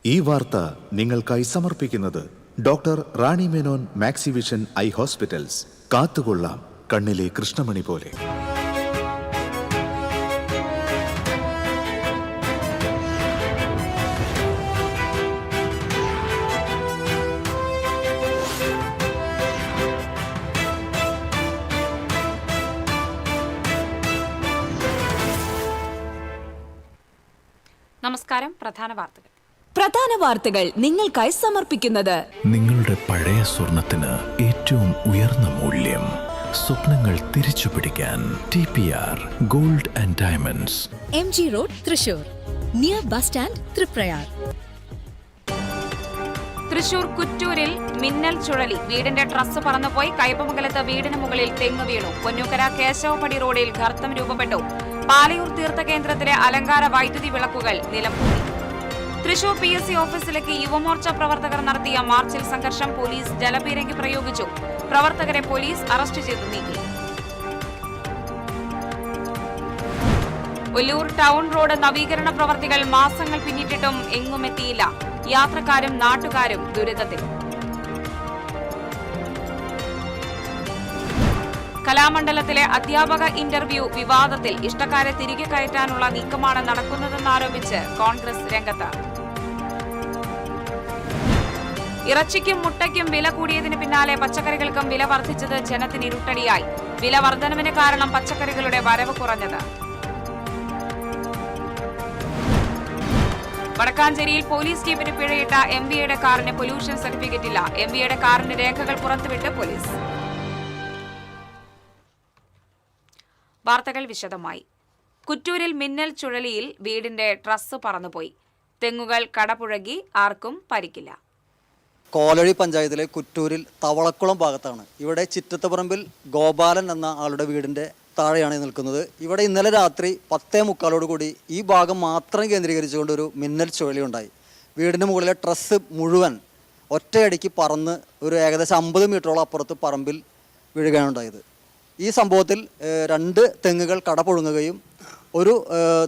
ഈ വാർത്ത നിങ്ങൾക്കായി സമർപ്പിക്കുന്നത് doctor Rani Menon Maxivision I hospitals. കാത്തുകൊള്ളാം കണ്ണിലെ കൃഷ്ണമണി പോലെ. നമസ്കാരം. പ്രധാന വാർത്തകൾ നിങ്ങൾക്കായി സമർപ്പിക്കുന്നത് നിങ്ങളുടെ പഴയ സ്വർണത്തിന് ഏറ്റവും ഉയർന്ന മൂല്യം. സ്വപ്നങ്ങൾ തിരിച്ചു പിടിക്കാൻ TPR gold and diamonds, MG road, Thrissur, near bus stand, Triprayar. Thrissur കുറ്റൂരിൽ മിന്നൽ ചുഴലി. വീടിന്റെ ട്രസ് പറന്നുപോയി. കയ്പമംഗലത്ത് വീടിന് മുകളിൽ തെങ്ങ് വീണു. പൊന്നൂക്കര കേശവപടി റോഡിൽ ഗർത്തം രൂപപ്പെട്ടു. പാലയൂർ തീർത്ഥകേന്ദ്രത്തിലെ അലങ്കാര വൈദ്യുതി വിളക്കുകൾ നിലംപൊത്തി. തൃശൂർ PSC ഓഫീസിലേക്ക് യുവമോർച്ച പ്രവർത്തകർ നടത്തിയ മാർച്ചിൽ സംഘർഷം. പോലീസ് ജലപീരങ്കി പ്രയോഗിച്ചു. പ്രവർത്തകരെ പോലീസ് അറസ്റ്റ് ചെയ്തു നീക്കി. ഒല്ലൂർ ടൗൺ റോഡ് നവീകരണ പ്രവർത്തികൾ മാസങ്ങൾ പിന്നിട്ടിട്ടും എങ്ങുമെത്തിയില്ല. യാത്രക്കാരും നാട്ടുകാരും ദുരിതത്തിൽ. കലാമണ്ഡലത്തിലെ അധ്യാപക ഇന്റർവ്യൂ വിവാദത്തിൽ. ഇഷ്ടക്കാരെ തിരികെ കയറ്റാനുള്ള നീക്കമാണ് നടക്കുന്നതെന്നാരോപിച്ച് കോൺഗ്രസ് രംഗത്ത്. ഇറച്ചിക്കും മുട്ടയ്ക്കും വില കൂടിയതിന് പിന്നാലെ പച്ചക്കറികൾക്കും വില വർദ്ധിച്ചത് ജനത്തിന് ഇരുട്ടടിയായി. വില വർധനവിന് കാരണം പച്ചക്കറികളുടെ വരവ് കുറഞ്ഞത്. വടക്കാഞ്ചേരിയിൽ പോലീസ് ജീപ്പിന് പിഴയിട്ട MVയുടെ കാറിന് പൊല്യൂഷൻ സർട്ടിഫിക്കറ്റ് ഇല്ല. MVയുടെ കാറിന്റെ രേഖകൾ പുറത്തുവിട്ട് പോലീസ്. വാർത്തകൾ വിശദമായി. കുറ്റൂരിൽ മിന്നൽ ചുഴലിയിൽ വീടിന്റെ ട്രസ് പറന്നുപോയി. തെങ്ങുകൾ കടപുഴകി. ആർക്കും പരിക്കില്ല. കോലഴി പഞ്ചായത്തിലെ കുറ്റൂരിൽ തവളക്കുളം ഭാഗത്താണ്. ഇവിടെ ചിറ്റത്തപ്പറമ്പിൽ ഗോപാലൻ എന്ന ആളുടെ വീടിൻ്റെ താഴെയാണ് നിൽക്കുന്നത്. ഇവിടെ ഇന്നലെ രാത്രി 10:45 ഈ ഭാഗം മാത്രം കേന്ദ്രീകരിച്ചുകൊണ്ട് ഒരു മിന്നൽ ചുഴലി ഉണ്ടായി. വീടിൻ്റെ മുകളിലെ ട്രസ് മുഴുവൻ ഒറ്റയടിക്ക് പറന്ന് ഒരു ഏകദേശം 50 മീറ്ററോളം അപ്പുറത്ത് പറമ്പിൽ വീഴുകയാണ് ഉണ്ടായത്. ഈ സംഭവത്തിൽ 2 തെങ്ങുകൾ കടപുഴങ്ങുകയും ഒരു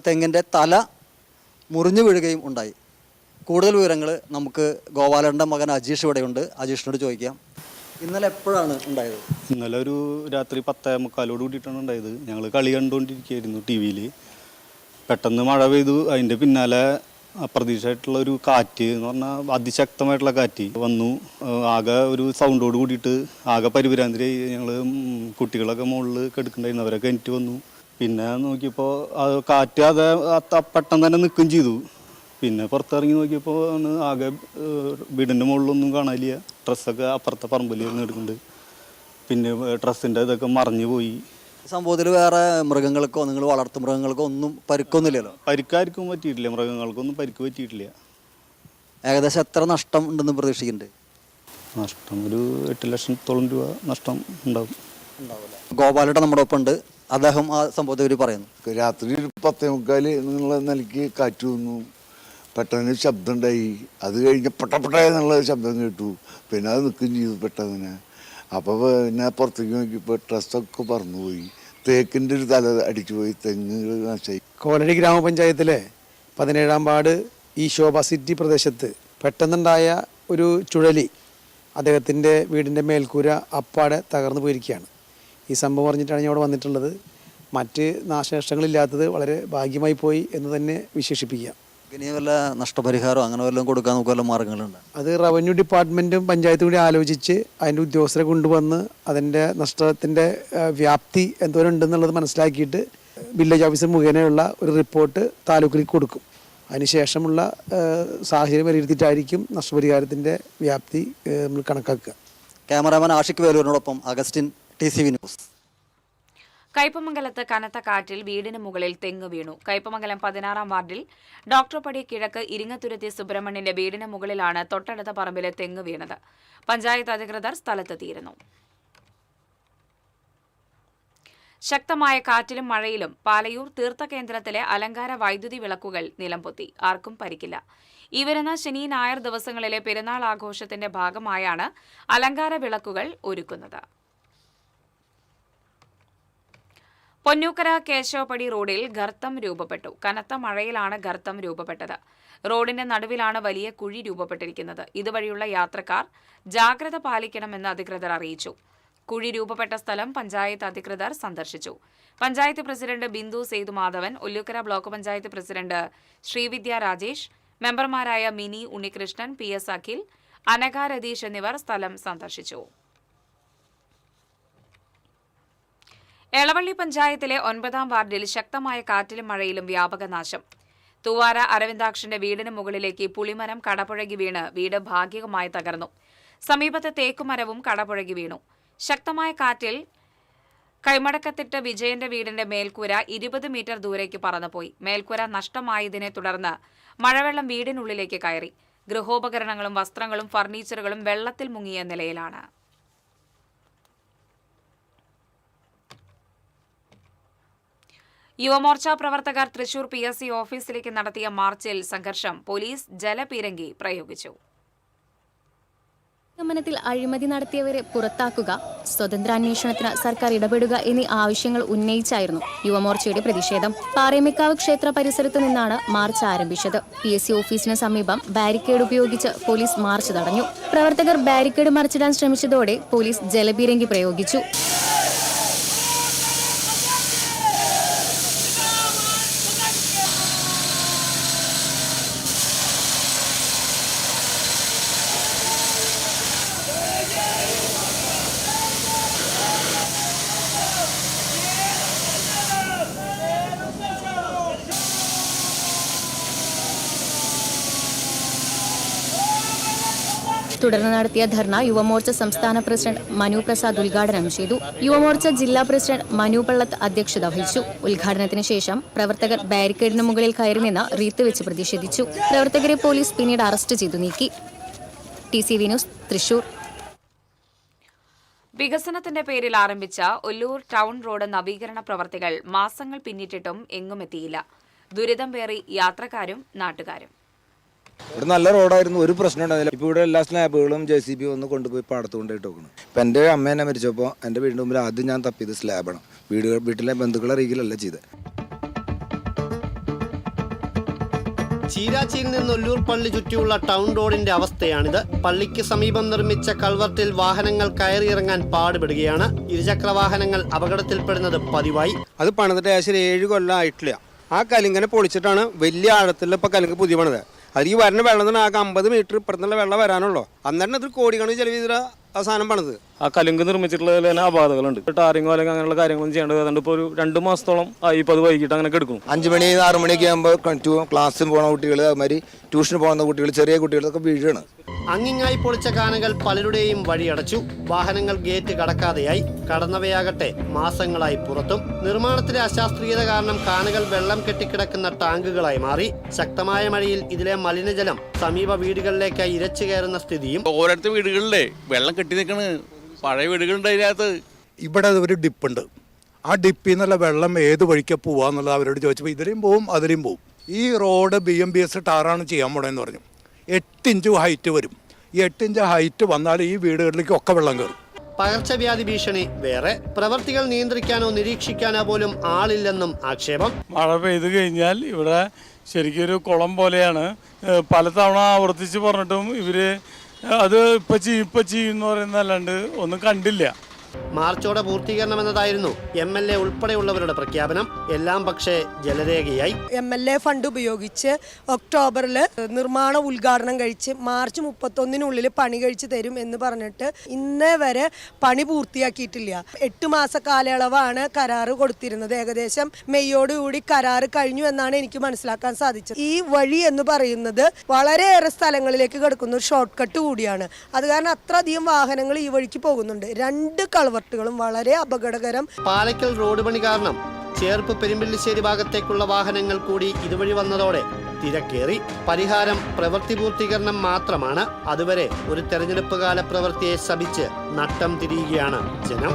തെങ്ങിൻ്റെ തല മുറിഞ്ഞു വീഴുകയും ഉണ്ടായി. കൂടുതൽ വിവരങ്ങൾ നമുക്ക് ഗോപാലൻ്റെ മകൻ അജീഷ് ഇവിടെയുണ്ട്. അജീഷിനോട് ചോദിക്കാം. ഇന്നലെ എപ്പോഴാണ് ഉണ്ടായത്? ഇന്നലെ ഒരു രാത്രി 10:45 കൂടിയിട്ടാണ് ഉണ്ടായത്. ഞങ്ങൾ കളി കണ്ടുകൊണ്ടിരിക്കുകയായിരുന്നു TV-യിൽ. പെട്ടെന്ന് മഴ പെയ്തു. അതിൻ്റെ പിന്നാലെ അപ്രതീക്ഷിതമായിട്ടുള്ള ഒരു കാറ്റ് എന്ന് പറഞ്ഞാൽ അതിശക്തമായിട്ടുള്ള കാറ്റ് വന്നു. ആകെ ഒരു സൗണ്ടോട് കൂടിയിട്ട് ആകെ പരിഭ്രാന്തിയായി. ഞങ്ങൾ കുട്ടികളൊക്കെ മുകളിൽ കിടക്കുന്നുണ്ടായിരുന്നു. അവരൊക്കെ എനിക്ക് വന്നു. പിന്നെ നോക്കിയപ്പോൾ അത് കാറ്റ് അത് പെട്ടെന്ന് തന്നെ നിൽക്കുകയും ചെയ്തു. പിന്നെ പുറത്തിറങ്ങി നോക്കിയപ്പോൾ ആകെ വീടിൻ്റെ മുകളിലൊന്നും കാണാനില്ല. ഡ്രസ്സൊക്കെ അപ്പുറത്തെ പറമ്പിൽ എടുക്കുന്നുണ്ട്. പിന്നെ ഡ്രസ്സിൻ്റെ ഇതൊക്കെ മറിഞ്ഞു പോയി. സംഭവത്തിൽ വേറെ മൃഗങ്ങൾക്കോ നിങ്ങൾ വളർത്തു മൃഗങ്ങൾക്കോ ഒന്നും പരിക്കൊന്നുമില്ലല്ലോ? പരിക്കാർക്കും പറ്റിയിട്ടില്ല. മൃഗങ്ങൾക്കൊന്നും പരിക്ക് പറ്റിയിട്ടില്ല. ഏകദേശം എത്ര നഷ്ടം ഉണ്ടെന്ന് പ്രതീക്ഷിക്കുന്നുണ്ട്? നഷ്ടം ഒരു 8 ലക്ഷത്തോളം രൂപ നഷ്ടം ഉണ്ടാവും. ഗോപാലയുടെ നമ്മുടെ ഒപ്പം ഉണ്ട്. അദ്ദേഹം ആ സംഭവത്തെ പറ്റി പറയുന്നു. രാത്രി 10:45 എന്നുള്ള നിലയ്ക്ക് കാറ്റ് വന്നു. പെട്ടെന്ന് ശബ്ദം ഉണ്ടായി. അത് കഴിഞ്ഞ് പെട്ടപ്പെട്ട എന്നുള്ള ശബ്ദം കേട്ടു. പിന്നെ അത് നിൽക്കുകയും ചെയ്തു പെട്ടെന്ന്. അപ്പോൾ പിന്നെ പുറത്തേക്ക് നോക്കിയപ്പോൾ ഡ്രസ്സൊക്കെ പറന്നുപോയി. തേക്കിൻ്റെ ഒരു തല അടിച്ചുപോയി. തെങ്ങുകൾ നശിച്ചു. കോലഴി ഗ്രാമപഞ്ചായത്തിലെ 17-ാം വാർഡ് ഈ ശോഭ സിറ്റി പ്രദേശത്ത് പെട്ടെന്നുണ്ടായ ഒരു ചുഴലി അദ്ദേഹത്തിൻ്റെ വീടിൻ്റെ മേൽക്കൂര അപ്പാടെ തകർന്നു പോയിരിക്കുകയാണ്. ഈ സംഭവം അറിഞ്ഞിട്ടാണ് ഞാൻ ഇവിടെ വന്നിട്ടുള്ളത്. മറ്റ് നാശനഷ്ടങ്ങളില്ലാത്തത് വളരെ ഭാഗ്യമായി പോയി എന്ന് തന്നെ വിശേഷിപ്പിക്കാം. ഇനി വല്ല നഷ്ടപരിഹാരം അങ്ങനെ വല്ലതും കൊടുക്കാൻ നമുക്ക് വല്ല മാർഗങ്ങളുണ്ട്? അത് റവന്യൂ ഡിപ്പാർട്ട്മെൻറ്റും പഞ്ചായത്തും കൂടി ആലോചിച്ച് അതിൻ്റെ ഉദ്യോഗസ്ഥരെ കൊണ്ടുവന്ന് അതിൻ്റെ നഷ്ടത്തിൻ്റെ വ്യാപ്തി എന്തോരം ഉണ്ടെന്നുള്ളത് മനസ്സിലാക്കിയിട്ട് വില്ലേജ് ഓഫീസർ മുഖേനയുള്ള ഒരു റിപ്പോർട്ട് താലൂക്കിലേക്ക് കൊടുക്കും. അതിനുശേഷമുള്ള സാഹചര്യം വിലയിരുത്തിയിട്ടായിരിക്കും നഷ്ടപരിഹാരത്തിൻ്റെ വ്യാപ്തി നമ്മൾ കണക്കാക്കുക. ക്യാമറാമാൻ ആഷിഖ് വേലൂരിനോടൊപ്പം അഗസ്റ്റിൻ, TCV ന്യൂസ്. കയ്പമംഗലത്ത് കനത്ത കാറ്റിൽ വീടിന് മുകളിൽ തെങ്ങ് വീണു. കയ്പമംഗലം 16-ാം വാർഡിൽ ഡോക്ടർപടി കിഴക്ക് ഇരിങ്ങത്തുരുത്തി സുബ്രഹ്മണ്യന്റെ വീടിന് മുകളിലാണ് തൊട്ടടുത്ത പറമ്പിലെ തെങ്ങ് വീണത്. പഞ്ചായത്ത് അധികൃതർ സ്ഥലത്തെത്തിയിരുന്നു. ശക്തമായ കാറ്റിലും മഴയിലും പാലയൂർ തീർത്ഥകേന്ദ്രത്തിലെ അലങ്കാര വൈദ്യുതി വിളക്കുകൾ നിലംപൊത്തി. ആർക്കും പരിക്കില്ല. ഈ വരുന്ന ശനി ഞായർ ദിവസങ്ങളിലെ പെരുന്നാൾ ആഘോഷത്തിന്റെ ഭാഗമായാണ് അലങ്കാര വിളക്കുകൾ ഒരുക്കുന്നത്. പൊന്നൂക്കര കേശവപടി റോഡിൽ ഗർത്തം രൂപപ്പെട്ടു. കനത്ത മഴയിലാണ് ഗർത്തം രൂപപ്പെട്ടത്. റോഡിന്റെ നടുവിലാണ് വലിയ കുഴി രൂപപ്പെട്ടിരിക്കുന്നത്. ഇതുവഴിയുള്ള യാത്രക്കാർ ജാഗ്രത പാലിക്കണമെന്ന് അധികൃതർ അറിയിച്ചു. കുഴി രൂപപ്പെട്ട സ്ഥലം പഞ്ചായത്ത് അധികൃതർ സന്ദർശിച്ചു. Panchayat president Bindu Sethumadhavan, Ollukkara block panchayat president Srividya Rajesh, മെമ്പർമാരായ മിനി ഉണ്ണികൃഷ്ണൻ, PS അഖിൽ, അനഘ രതീഷ് എന്നിവർ സ്ഥലം സന്ദർശിച്ചു. എളവള്ളി പഞ്ചായത്തിലെ 9ാം വാർഡിൽ ശക്തമായ കാറ്റിലും മഴയിലും വ്യാപക നാശം. തൂവാര അരവിന്ദാക്ഷന്റെ വീടിന് മുകളിലേക്ക് പുളിമരം കടപുഴകി വീണ് വീട് ഭാഗികമായി തകർന്നു. സമീപത്തെ തേക്കുമരവും കടപുഴകി വീണു. ശക്തമായ കാറ്റിൽ കൈമടക്കത്തിട്ട് വിജയന്റെ വീടിന്റെ മേൽക്കൂര 20 മീറ്റർ ദൂരേക്ക് പറന്നുപോയി. മേൽക്കൂര നഷ്ടമായതിനെ തുടർന്ന് മഴവെള്ളം വീടിനുള്ളിലേക്ക് കയറി. ഗൃഹോപകരണങ്ങളും വസ്ത്രങ്ങളും ഫർണിച്ചറുകളും വെള്ളത്തിൽ മുങ്ങിയ നിലയിലാണ്. യുവമോർച്ച പ്രവർത്തകർ തൃശൂർ PSC ഓഫീസിലേക്ക് നടത്തിയ മാർച്ചിൽ സംഘർഷം. പോലീസ് ജലപീരങ്കി പ്രയോഗിച്ചു. നിഗമനത്തിൽ അഴിമതി നടത്തിയവരെ പുറത്താക്കുക, സ്വതന്ത്രാന്വേഷണത്തിന് സർക്കാർ ഇടപെടുക എന്നീ ആവശ്യങ്ങൾ ഉന്നയിച്ചായിരുന്നു യുവമോർച്ചയുടെ പ്രതിഷേധം. പാറേമേക്കാവ് ക്ഷേത്ര പരിസരത്ത് നിന്നാണ് മാർച്ച് ആരംഭിച്ചത്. PSC ഓഫീസിന് സമീപം ബാരിക്കേഡ് ഉപയോഗിച്ച് പോലീസ് മാർച്ച് തടഞ്ഞു. പ്രവർത്തകർ ബാരിക്കേഡ് മറിച്ചിടാൻ ശ്രമിച്ചതോടെ പോലീസ് ജലപീരങ്കി പ്രയോഗിച്ചു. തുടർന്ന് നടത്തിയ ധർണ യുവമോർച്ച സംസ്ഥാന പ്രസിഡന്റ് മനു പ്രസാദ് ഉദ്ഘാടനം ചെയ്തു. യുവമോർച്ച ജില്ലാ പ്രസിഡന്റ് മനു പള്ളത്ത് അധ്യക്ഷത വഹിച്ചു. ഉദ്ഘാടനത്തിന് ശേഷം പ്രവർത്തകർ ബാരിക്കേഡിന് മുകളിൽ കയറി നിന്ന് റീത്ത് വെച്ച് പ്രതിഷേധിച്ചു. പ്രവർത്തകരെ പോലീസ് പിന്നീട് അറസ്റ്റ് ചെയ്തു നീക്കി. TCV news, Thrissur. വികസനത്തിന്റെ പേരിൽ ആരംഭിച്ച ഒല്ലൂർ ടൗൺ റോഡ് നവീകരണ പ്രവർത്തികൾ മാസങ്ങൾ പിന്നിട്ടിട്ടും എങ്ങുമെത്തിയില്ല. ദുരിതം പേറി യാത്രക്കാരും നാട്ടുകാരും. ഇവിടെ നല്ല റോഡായിരുന്നു, ഒരു പ്രശ്നം ഉണ്ടായില്ല. ഇപ്പോൾ ഇവിടെ എല്ലാ സ്ലാബുകളും JCB ഒന്ന് കൊണ്ടുപോയി പാടത്ത് കൊണ്ടുപോയിട്ട് നോക്കണം. ഇപ്പം എൻ്റെ അമ്മ എന്നെ മരിച്ചപ്പോൾ എൻ്റെ വീടിൻ്റെ മുമ്പിൽ ആദ്യം ഞാൻ തപ്പിയത് സ്ലാബാണ്. വീട്ടിലെ ബന്ധുക്കളെ അറിയിക്കലല്ല ചെയ്തത്. ചീരാച്ചിയിൽ നിന്ന് ഒല്ലൂർ പള്ളി ചുറ്റിയുള്ള ടൗൺ റോഡിന്റെ അവസ്ഥയാണിത്. പള്ളിക്ക് സമീപം നിർമ്മിച്ച കൾവർട്ടിൽ വാഹനങ്ങൾ കയറിയിറങ്ങാൻ പാടുപെടുകയാണ്. ഇരുചക്ര വാഹനങ്ങൾ അപകടത്തിൽപ്പെടുന്നത് പതിവായി. അത് പണിതിട്ട് ഏകദേശം 7 കൊല്ലം ആയിട്ടില്ല. ആ കലിങ്ങനെ പൊളിച്ചിട്ടാണ് വലിയ ആഴത്തിൽ ഇപ്പോൾ കലിങ്ക് പുതിയ പണിത്. അത് ഈ വരുന്ന വെള്ളത്തിന് ആകെ 50 മീറ്റർ ഇപ്പുറത്തുള്ള വെള്ളം വരാനുള്ളൂ. അന്നേരം ഇത് കോടിക്കണക്കിന് ചെലവ് ചെയ്ത അവസാനം പണിത്. ആ കലുങ്ക് നിർമ്മിച്ചിട്ടുള്ളതിൽ തന്നെ അപാകതകളുണ്ട്. ടാറിങ്ങോ അല്ലെങ്കിൽ അങ്ങനെയുള്ള കാര്യങ്ങളൊന്നും ചെയ്യേണ്ടത്. അതുകൊണ്ട് ഇപ്പോൾ ഒരു 2 മാസത്തോളം ആയി ഇപ്പോൾ അത് വൈകിട്ട് അങ്ങനെ എടുക്കും. 5 മണി 6 മണിയൊക്കെ ആകുമ്പോൾ ക്ലാസ്സിൽ പോകുന്ന കുട്ടികൾ, അതുമാതിരി ട്യൂഷന് പോകുന്ന കുട്ടികൾ, ചെറിയ കുട്ടികളൊക്കെ വീഴാണ്. അങ്ങിങ്ങായി പൊളിച്ച കാനകൾ പലരുടെയും വഴിയടച്ചു. വാഹനങ്ങൾ ഗേറ്റ് കടക്കാതെയായി. കടന്നവയാകട്ടെ മാസങ്ങളായി പുറത്തും. നിർമ്മാണത്തിലെ അശാസ്ത്രീയത കാരണം കാനകൾ വെള്ളം കെട്ടിക്കിടക്കുന്ന ടാങ്കുകളായി മാറി. ശക്തമായ മഴയിൽ ഇതിലെ മലിനജലം സമീപ വീടുകളിലേക്ക് ഇരച്ചു കയറുന്ന സ്ഥിതിയും. ഓരോരുത്തർ വീടുകളിലെ വെള്ളം കെട്ടി നിൽക്കണ്. പഴയ വീടുകളുണ്ട് അതിനകത്ത്. ഇവിടെ ഒരു ഡിപ്പുണ്ട്. ആ ഡിപ്പിൽ നിന്നുള്ള വെള്ളം ഏത് വഴിക്ക് പോവാന്നുള്ളത് അവരോട് ചോദിച്ചപ്പോൾ ഇതിലേയും പോവും അതിലേയും പോവും. ഈ റോഡ് BMBS ടാറാണ് ചെയ്യാൻ പോണെന്ന് പറഞ്ഞു. 8 ഇഞ്ച് ഹൈറ്റ് വരും. ഈ 8 ഇഞ്ച് ഹൈറ്റ് വന്നാൽ ഈ വീടുകളിലേക്ക് ഒക്കെ വെള്ളം കയറും. പകർച്ചവ്യാധി ഭീഷണി വേറെ. പ്രവർത്തികൾ നിയന്ത്രിക്കാനോ നിരീക്ഷിക്കാനോ പോലും ആളില്ലെന്നും ആക്ഷേപം. മഴ പെയ്തു കഴിഞ്ഞാൽ ഇവിടെ ശരിക്കൊരു കുളം പോലെയാണ്. പലതവണ ആവർത്തിച്ച് പറഞ്ഞിട്ടും ഇവര് അത് ഇപ്പൊ ചെയ്യുമെന്ന് പറയുന്നതല്ലാണ്ട് ഒന്നും കണ്ടില്ല. മാർച്ചോടെ പൂർത്തീകരണമെന്നതായിരുന്നു MLA ഉൾപ്പെടെയുള്ളവരുടെ പ്രഖ്യാപനം. എല്ലാം പക്ഷേ ജലരേഖയായി. MLA ഫണ്ട് ഉപയോഗിച്ച് ഒക്ടോബറിൽ നിർമ്മാണ ഉദ്ഘാടനം കഴിച്ച് മാർച്ച് 31-നുള്ളിൽ പണി കഴിച്ച് തരും എന്ന് പറഞ്ഞിട്ട് ഇന്നേ വരെ പണി പൂർത്തിയാക്കിയിട്ടില്ല. 8 മാസ കാലയളവാണ് കരാറ് കൊടുത്തിരുന്നത്. ഏകദേശം മെയ്യോടുകൂടി കരാറ് കഴിഞ്ഞു എന്നാണ് എനിക്ക് മനസ്സിലാക്കാൻ സാധിച്ചത്. ഈ വഴി എന്ന് പറയുന്നത് വളരെയേറെ സ്ഥലങ്ങളിലേക്ക് കിടക്കുന്ന ഒരു ഷോർട്ട് കട്ട് കൂടിയാണ്. അത് കാരണം അത്രയധികം വാഹനങ്ങൾ ഈ വഴിക്ക് പോകുന്നുണ്ട്. 2 കൾവർട്ടുകളും വളരെ അപകടകരം. പാലക്കൽ റോഡ് പണി കാരണം ചേർപ്പ് പെരുമ്പിള്ളിശ്ശേരി ഭാഗത്തേക്കുള്ള വാഹനങ്ങൾ കൂടി ഇതുവഴി വന്നതോടെ തിരക്കേറി. പരിഹാരം പ്രവൃത്തി പൂർത്തീകരണം മാത്രമാണ്. അതുവരെ ഒരു തെരഞ്ഞെടുപ്പ് കാല പ്രവൃത്തിയെ ശപിച്ച് നട്ടം തിരിയുകയാണ് ജനം.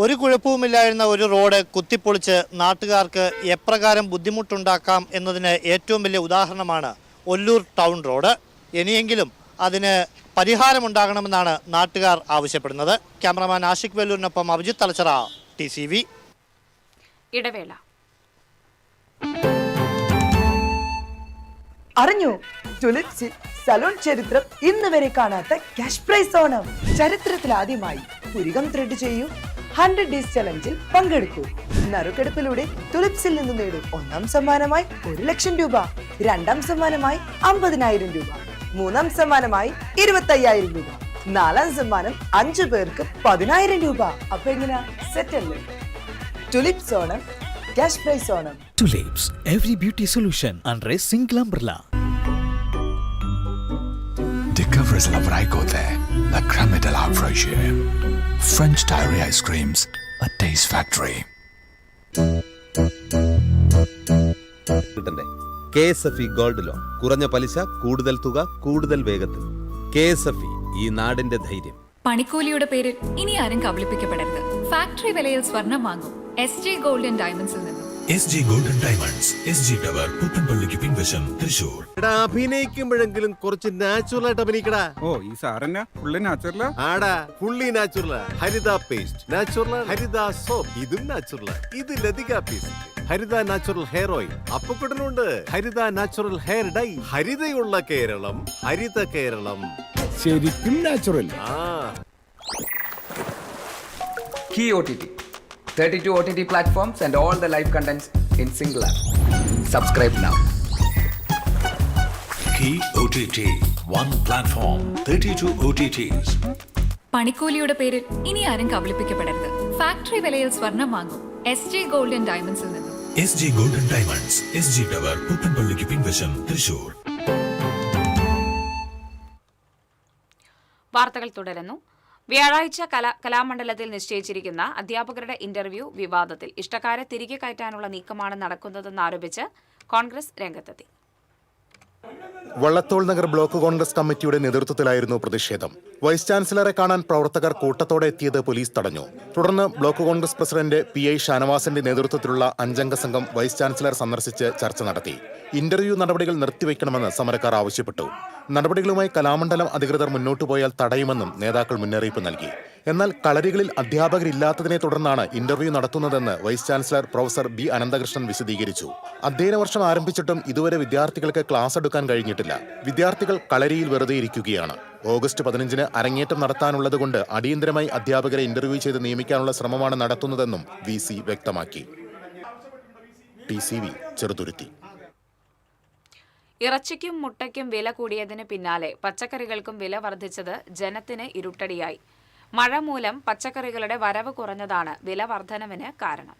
ഒരു കുഴപ്പവുമില്ലായിരുന്ന ഒരു റോഡ് കുത്തിപ്പൊളിച്ച് നാട്ടുകാർക്ക് എപ്രകാരം ബുദ്ധിമുട്ടുണ്ടാക്കാം എന്നതിന് ഏറ്റവും വലിയ ഉദാഹരണമാണ് ഒല്ലൂർ ടൗൺ റോഡ്. ഇനിയെങ്കിലും അതിന് പരിഹാരമുണ്ടാകണമെന്നാണ് നാട്ടുകാർ ആവശ്യപ്പെടുന്നത്. ക്യാമറമാൻ ആഷിഖ് വെല്ലൂരിനൊപ്പം അഭിജിത്ത് തലച്ചറ, TCV. ഇടവേള. അറിഞ്ഞു ടുലിപ്സിൽ സലൂൺ ചരിത്രം ഇന്ന് വരെ കാണാത്ത ക്യാഷ് പ്രൈസ് ഓണം. ചരിത്രത്തിലാദ്യമായി പുരികം ത്രെഡ് ചെയ്യൂ, 100 Days ചലഞ്ചിൽ പങ്കെടുക്കൂ. നറുക്കെടുപ്പിലൂടെ ടുലിപ്സിൽ നിന്ന് നേടൂ. 1ാം സമ്മാനമായി 1 ലക്ഷം രൂപ, 2ാം സമ്മാനമായി 50,000 രൂപ, 3ാം സമ്മാനമായി 25,000 രൂപ, 4ാം സമ്മാനം 5 പേർക്ക് 10,000 രൂപ. അപ്പൊ എങ്ങനെയാ, സെറ്റ് അല്ലേ? Tulips Onam, cash prize Onam. Tulips, every beauty solution under a single umbrella. Discover la Vraicote, la crème de la fraîcheur. French Diary Ice Creams, a taste factory. KSFE gold loan, കുറഞ്ഞ പലിശ, കൂടുതൽ തുക, കൂടുതൽ വേഗത്തിൽ. KSFE, ഈ നാടിന്റെ ധൈര്യം. പണിക്കൂലിയുടെ പേരിൽ ഇനി ആരും കബളിപ്പിക്കപ്പെടരുത്. ഫാക്ടറി വിലയിൽ സ്വർണം വാങ്ങും SG ഗോൾഡ് ആൻഡ് ഡയമണ്ട്സിൽ നിന്നും. SG Gold and Diamonds, SG Tower, പൂപ്പൻപള്ളിക്ക് പിൻവശം, Thrissur. അഭിനയിക്കുമ്പോഴെങ്കിലും കുറച്ച് നാച്ചുറൽ ആയിട്ട് അഭിനയിക്കടാ. ഈ സാറന്നെ ഫുള്ള് നാച്ചുറലാ? ആടാ, ഫുള്ളി നാച്ചുറൽ. ഹരിത പേസ്റ്റ് നാച്ചുറൽ, ഹരിത സോപ്പ് ഇതും നാച്ചുറൽ, ഇത് ലതിക പേസ്റ്റ്, ഹരിത നാച്ചുറൽ ഹെയർ ഓയിൽ, അപ്പക്കുട്ടനുണ്ട് ഹരിത natural hair dye. ഹരിതയുള്ള Keralam, Haritha Keralam, ശരിക്കും natural. Key OTT, 32 OTT platforms and all the live contents in single app. Subscribe now. Key OTT, one platform, 32 OTTs. പണിക്കൂലിയുടെ പേരിൽ ഇനി ആരും കബളിപ്പിക്കപ്പെടരുത്. Factory വിലയിൽ സ്വർണം വാങ്ങും SG gold and ഡയമണ്ട്സിൽ നിന്നും. SG Gold and Diamonds, SG Tower, പൂപ്പൻപള്ളിക്ക് പിൻവശം, Thrissur. വാർത്തകൾ തുടരുന്നു. വ്യാഴാഴ്ച കലാമണ്ഡലത്തിൽ നിശ്ചയിച്ചിരിക്കുന്ന അധ്യാപകരുടെ ഇന്റർവ്യൂ വിവാദത്തിൽ ഇഷ്ടക്കാരെ തിരികെ കയറ്റാനുള്ള നീക്കമാണ് നടക്കുന്നതെന്നാരോപിച്ച് കോൺഗ്രസ് രംഗത്തെത്തി. വള്ളത്തോൾ നഗർ ബ്ലോക്ക് കോൺഗ്രസ് കമ്മിറ്റിയുടെ നേതൃത്വത്തിലായിരുന്നു പ്രതിഷേധം. വൈസ് ചാൻസലറെ കാണാൻ പ്രവർത്തകർ കൂട്ടത്തോടെ എത്തിയത് പോലീസ് തടഞ്ഞു. തുടർന്ന് ബ്ലോക്ക് കോൺഗ്രസ് പ്രസിഡന്റ് PI ഷാനവാസിന്റെ നേതൃത്വത്തിലുള്ള 5-അംഗ സംഘം വൈസ് ചാൻസലർ സന്ദർശിച്ച് ചർച്ച നടത്തി. ഇന്റർവ്യൂ നടപടികൾ നിർത്തിവെക്കണമെന്ന് സമരക്കാർ ആവശ്യപ്പെട്ടു. നടപടികളുമായി കലാമണ്ഡലം അധികൃതർ മുന്നോട്ടു പോയാൽ തടയുമെന്നും നേതാക്കൾ മുന്നറിയിപ്പ് നൽകി. എന്നാൽ കളരികളിൽ അധ്യാപകരില്ലാത്തതിനെ തുടർന്നാണ് ഇന്റർവ്യൂ നടത്തുന്നതെന്ന് vice chancellor professor B Ananthakrishnan വിശദീകരിച്ചു. അധ്യയന വർഷം ആരംഭിച്ചിട്ടും ഇതുവരെ വിദ്യാർത്ഥികൾക്ക് ക്ലാസ് എടുക്കാൻ കഴിഞ്ഞിട്ടില്ല. വിദ്യാർത്ഥികൾ കളരിയിൽ വെറുതെ ഇരിക്കുകയാണ്. ഓഗസ്റ്റ് 15-ന് അരങ്ങേറ്റം നടത്താനുള്ളതുകൊണ്ട് അടിയന്തരമായി അധ്യാപകരെ ഇന്റർവ്യൂ ചെയ്ത് നിയമിക്കാനുള്ള ശ്രമമാണ് നടത്തുന്നതെന്നും VC വ്യക്തമാക്കി. TCV ചെറുതുരുത്തി. ഇറച്ചിക്കും മുട്ടയ്ക്കും വില കൂടിയതിന് പിന്നാലെ പച്ചക്കറികൾക്കും വില വർദ്ധിച്ചത് ജനത്തിന് ഇരുട്ടടിയായി. മഴ മൂലം പച്ചക്കറികളുടെ വരവ് കുറഞ്ഞതാണ് വില വർധനവിന് കാരണം.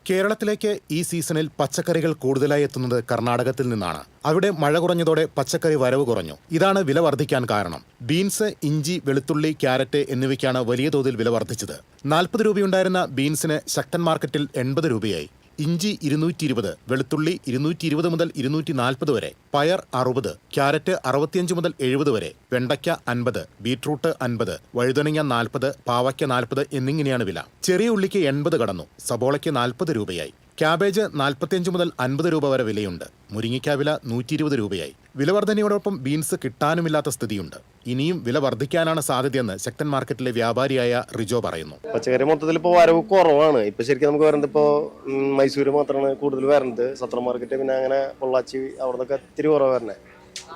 കേരളത്തിലേക്ക് ഈ സീസണിൽ പച്ചക്കറികൾ കൂടുതലായി എത്തുന്നത് കർണാടകത്തിൽ നിന്നാണ്. അവിടെ മഴ കുറഞ്ഞതോടെ പച്ചക്കറി വരവ് കുറഞ്ഞു. ഇതാണ് വില വർദ്ധിക്കാൻ കാരണം. ബീൻസ്, ഇഞ്ചി, വെളുത്തുള്ളി, ക്യാരറ്റ് എന്നിവയ്ക്കാണ് വലിയ തോതിൽ വില വർദ്ധിച്ചത്. 40 രൂപയുണ്ടായിരുന്ന ബീൻസിന് ശക്തൻ മാർക്കറ്റിൽ 80 രൂപയായി. ഇഞ്ചി 220, വെളുത്തുള്ളി 220 മുതൽ 240 വരെ, പയർ 60, ക്യാരറ്റ് 65 മുതൽ 70 വരെ, വെണ്ടയ്ക്ക 50, ബീട്രൂട്ട് 50, വഴുതനങ്ങ 40, പാവയ്ക്ക 40 എന്നിങ്ങനെയാണ് വില. ചെറിയ ഉള്ളിക്ക് 80 കടന്നു. സബോളയ്ക്ക് 40 രൂപയായി. ക്യാബേജ് 45 മുതൽ 50 രൂപ വരെ വിലയുണ്ട്. മുരിങ്ങയ്ക്ക വില 120 രൂപയായി. വില വർധനയോടൊപ്പം ബീൻസ് കിട്ടാനുമില്ലാത്ത സ്ഥിതിയുണ്ട്. ഇനിയും വില വർദ്ധിക്കാനാണ് സാധ്യതയെന്ന് ശക്തൻ മാർക്കറ്റിലെ വ്യാപാരിയായ റിജോ പറയുന്നു. പച്ചക്കറി മൊത്തത്തിൽ ഇപ്പോൾ വരവ് കുറവാണ്. ഇപ്പൊ ശരിക്കും നമുക്ക് വരുന്നത് ഇപ്പോൾ മൈസൂര് മാത്രമാണ് കൂടുതൽ വരുന്നത്. സത്ര മാർക്കറ്റ്, പിന്നെ അങ്ങനെ പൊള്ളാച്ചി, അവിടെ നിന്നൊക്കെ ഇത്തിരി കുറവ് വരണേ.